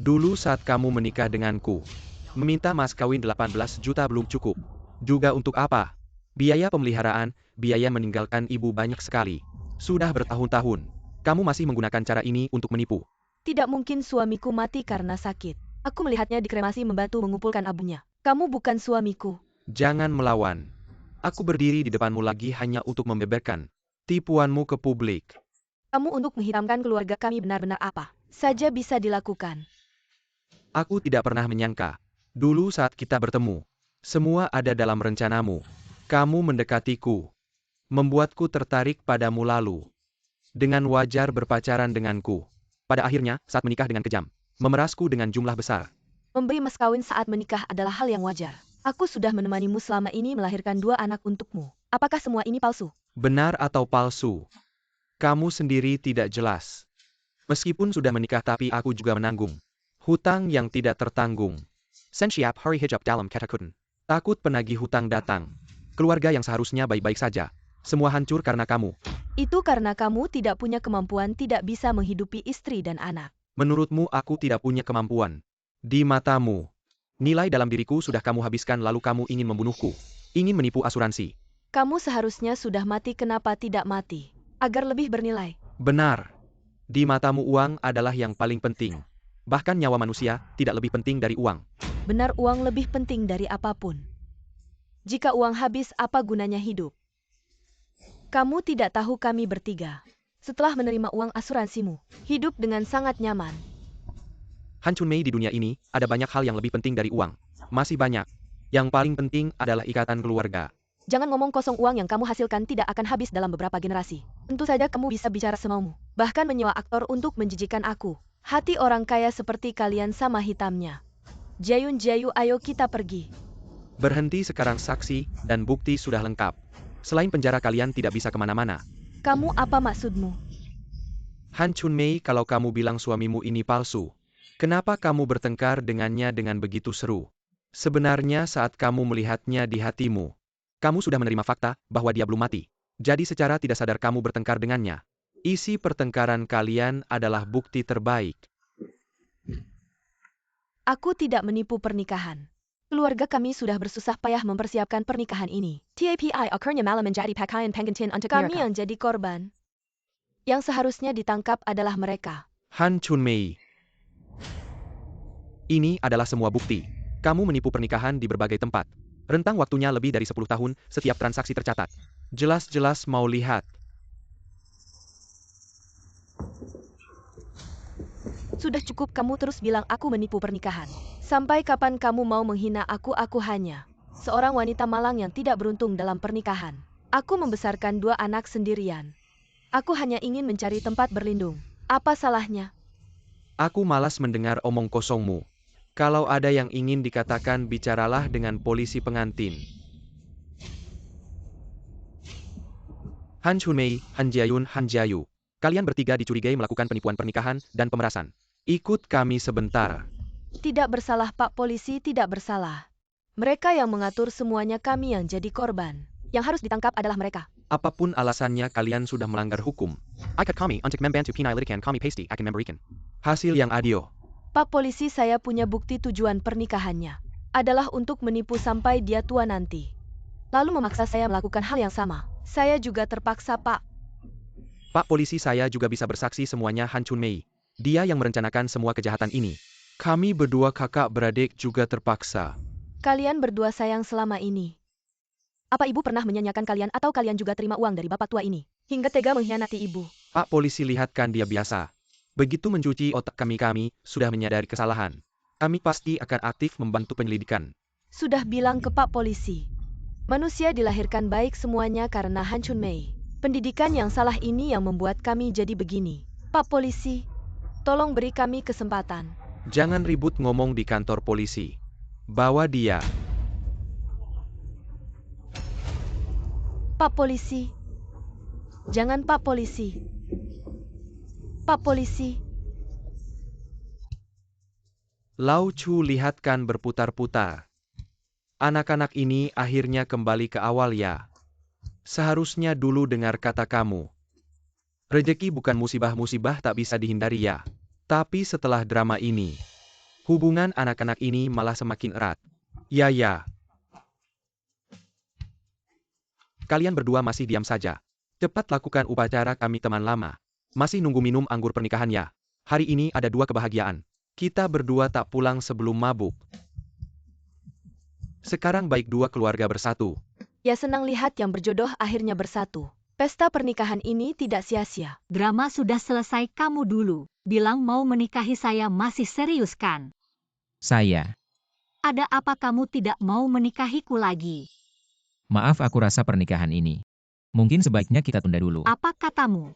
Dulu saat kamu menikah denganku, meminta mas kawin 18 juta belum cukup. Juga untuk apa? Biaya pemeliharaan, biaya meninggalkan ibu banyak sekali. Sudah bertahun-tahun, kamu masih menggunakan cara ini untuk menipu. Tidak mungkin suamiku mati karena sakit. Aku melihatnya dikremasi membantu mengumpulkan abunya. Kamu bukan suamiku. Jangan melawan. Aku berdiri di depanmu lagi hanya untuk membeberkan tipuanmu ke publik. Kamu untuk menghitamkan keluarga kami, benar-benar apa saja bisa dilakukan. Aku tidak pernah menyangka. Dulu saat kita bertemu, semua ada dalam rencanamu. Kamu mendekatiku, membuatku tertarik padamu, lalu dengan wajar berpacaran denganku. Pada akhirnya, saat menikah dengan kejam, memerasku dengan jumlah besar. Memberi mas kawin saat menikah adalah hal yang wajar. Aku sudah menemanimu selama ini, melahirkan 2 anak untukmu. Apakah semua ini palsu? Benar atau palsu? Kamu sendiri tidak jelas. Meskipun sudah menikah, tapi aku juga menanggung hutang yang tidak tertanggung. Sen siap hari hijab dalam ketakutan. Takut penagih hutang datang. Keluarga yang seharusnya baik-baik saja, semua hancur karena kamu. Itu karena kamu tidak punya kemampuan, tidak bisa menghidupi istri dan anak. Menurutmu aku tidak punya kemampuan? Di matamu, nilai dalam diriku sudah kamu habiskan, lalu kamu ingin membunuhku. Ingin menipu asuransi. Kamu seharusnya sudah mati, kenapa tidak mati? Agar lebih bernilai. Benar. Di matamu uang adalah yang paling penting. Bahkan nyawa manusia tidak lebih penting dari uang. Benar, uang lebih penting dari apapun. Jika uang habis, apa gunanya hidup? Kamu tidak tahu kami bertiga, setelah menerima uang asuransimu, hidup dengan sangat nyaman. Han Chunmei, di dunia ini, ada banyak hal yang lebih penting dari uang. Masih banyak. Yang paling penting adalah ikatan keluarga. Jangan ngomong kosong, uang yang kamu hasilkan tidak akan habis dalam beberapa generasi. Tentu saja kamu bisa bicara semaumu, bahkan menyewa aktor untuk menjijikan aku. Hati orang kaya seperti kalian sama hitamnya. Jayun, ayo kita pergi. Berhenti sekarang, saksi dan bukti sudah lengkap. Selain penjara, kalian tidak bisa kemana-mana. Kamu apa maksudmu? Han Chunmei, kalau kamu bilang suamimu ini palsu, kenapa kamu bertengkar dengannya dengan begitu seru? Sebenarnya saat kamu melihatnya di hatimu, kamu sudah menerima fakta bahwa dia belum mati. Jadi secara tidak sadar kamu bertengkar dengannya. Isi pertengkaran kalian adalah bukti terbaik. Aku tidak menipu pernikahan. Keluarga kami sudah bersusah payah mempersiapkan pernikahan ini. Tapi akhirnya malah menjadi pakaian pengantin untuk kami yang jadi korban. Yang seharusnya ditangkap adalah mereka. Han Chunmei. Ini adalah semua bukti. Kamu menipu pernikahan di berbagai tempat. Rentang waktunya lebih dari 10 tahun, setiap transaksi tercatat. Jelas-jelas mau lihat. Sudah cukup kamu terus bilang aku menipu pernikahan. Sampai kapan kamu mau menghina aku? Aku hanya seorang wanita malang yang tidak beruntung dalam pernikahan. Aku membesarkan 2 anak sendirian. Aku hanya ingin mencari tempat berlindung. Apa salahnya? Aku malas mendengar omong kosongmu. Kalau ada yang ingin dikatakan, bicaralah dengan polisi pengantin. Han Chunmei, Han Jiayun, Han Jiayu. Kalian bertiga dicurigai melakukan penipuan pernikahan dan pemerasan. Ikut kami sebentar. Tidak bersalah Pak Polisi, tidak bersalah. Mereka yang mengatur semuanya, kami yang jadi korban. Yang harus ditangkap adalah mereka. Apapun alasannya, kalian sudah melanggar hukum. Ikat kami untuk membantu penyelidikan kami pasti akan memberikan hasil yang adil. Pak Polisi, saya punya bukti tujuan pernikahannya. Adalah untuk menipu sampai dia tua nanti. Lalu memaksa saya melakukan hal yang sama. Saya juga terpaksa, Pak. Pak Polisi, saya juga bisa bersaksi semuanya. Han Chunmei. Dia yang merencanakan semua kejahatan ini. Kami berdua kakak beradik juga terpaksa. Kalian berdua sayang selama ini. Apa ibu pernah menyanyiakan kalian atau kalian juga terima uang dari bapak tua ini? Hingga tega mengkhianati ibu. Pak Polisi, lihatkan dia biasa. Begitu mencuci otak kami sudah menyadari kesalahan. Kami pasti akan aktif membantu penyelidikan. Sudah bilang ke Pak Polisi. Manusia dilahirkan baik semuanya karena Han Chunmei. Pendidikan yang salah ini yang membuat kami jadi begini. Pak Polisi, tolong beri kami kesempatan. Jangan ribut ngomong di kantor polisi. Bawa dia. Pak Polisi. Jangan Pak Polisi. Pak Polisi. Lau Chu lihatkan berputar-putar. Anak-anak ini akhirnya kembali ke awal ya. Seharusnya dulu dengar kata kamu. Rejeki bukan musibah-musibah tak bisa dihindari ya. Tapi setelah drama ini, hubungan anak-anak ini malah semakin erat. Ya. Kalian berdua masih diam saja. Cepat lakukan upacara kami teman lama. Masih nunggu minum anggur pernikahan ya. Hari ini ada 2 kebahagiaan. Kita berdua tak pulang sebelum mabuk. Sekarang baik 2 keluarga bersatu. Ya, senang lihat yang berjodoh akhirnya bersatu. Pesta pernikahan ini tidak sia-sia. Drama sudah selesai, kamu dulu. Bilang mau menikahi saya, masih serius kan? Saya. Ada apa kamu tidak mau menikahiku lagi? Maaf, aku rasa pernikahan ini mungkin sebaiknya kita tunda dulu. Apa katamu?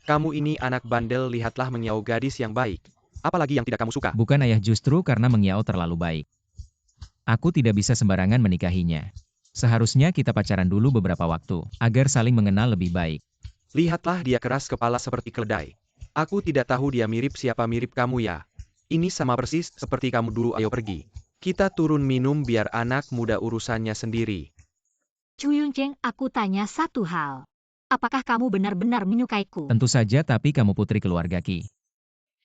Kamu ini anak bandel, lihatlah Mengiao gadis yang baik. Apalagi yang tidak kamu suka? Bukan ayah, justru karena Mengiao terlalu baik. Aku tidak bisa sembarangan menikahinya. Seharusnya kita pacaran dulu beberapa waktu, agar saling mengenal lebih baik. Lihatlah dia keras kepala seperti keledai. Aku tidak tahu dia mirip siapa. Mirip kamu ya. Ini sama persis seperti kamu dulu. Ayo pergi. Kita turun minum biar anak muda urusannya sendiri. Chuyun Cheng, aku tanya satu hal. Apakah kamu benar-benar menyukaiku? Tentu saja, tapi kamu putri keluarga Qi.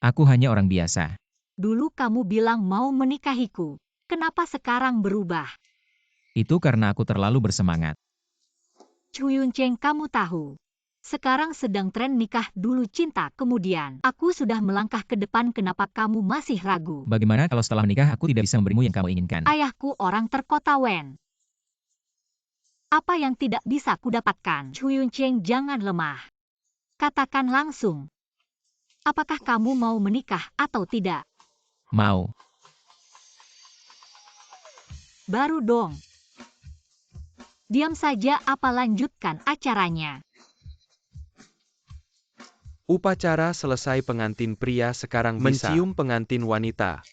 Aku hanya orang biasa. Dulu kamu bilang mau menikahiku. Kenapa sekarang berubah? Itu karena aku terlalu bersemangat. Chuyun Cheng, kamu tahu. Sekarang sedang tren nikah dulu cinta kemudian. Aku sudah melangkah ke depan, kenapa kamu masih ragu? Bagaimana kalau setelah menikah aku tidak bisa memberimu yang kamu inginkan? Ayahku orang terkota Wen. Apa yang tidak bisa kudapatkan? Chuyun Cheng, jangan lemah. Katakan langsung. Apakah kamu mau menikah atau tidak? Mau. Baru dong. Diam saja, apa lanjutkan acaranya? Upacara selesai, pengantin pria sekarang bisa mencium pengantin wanita.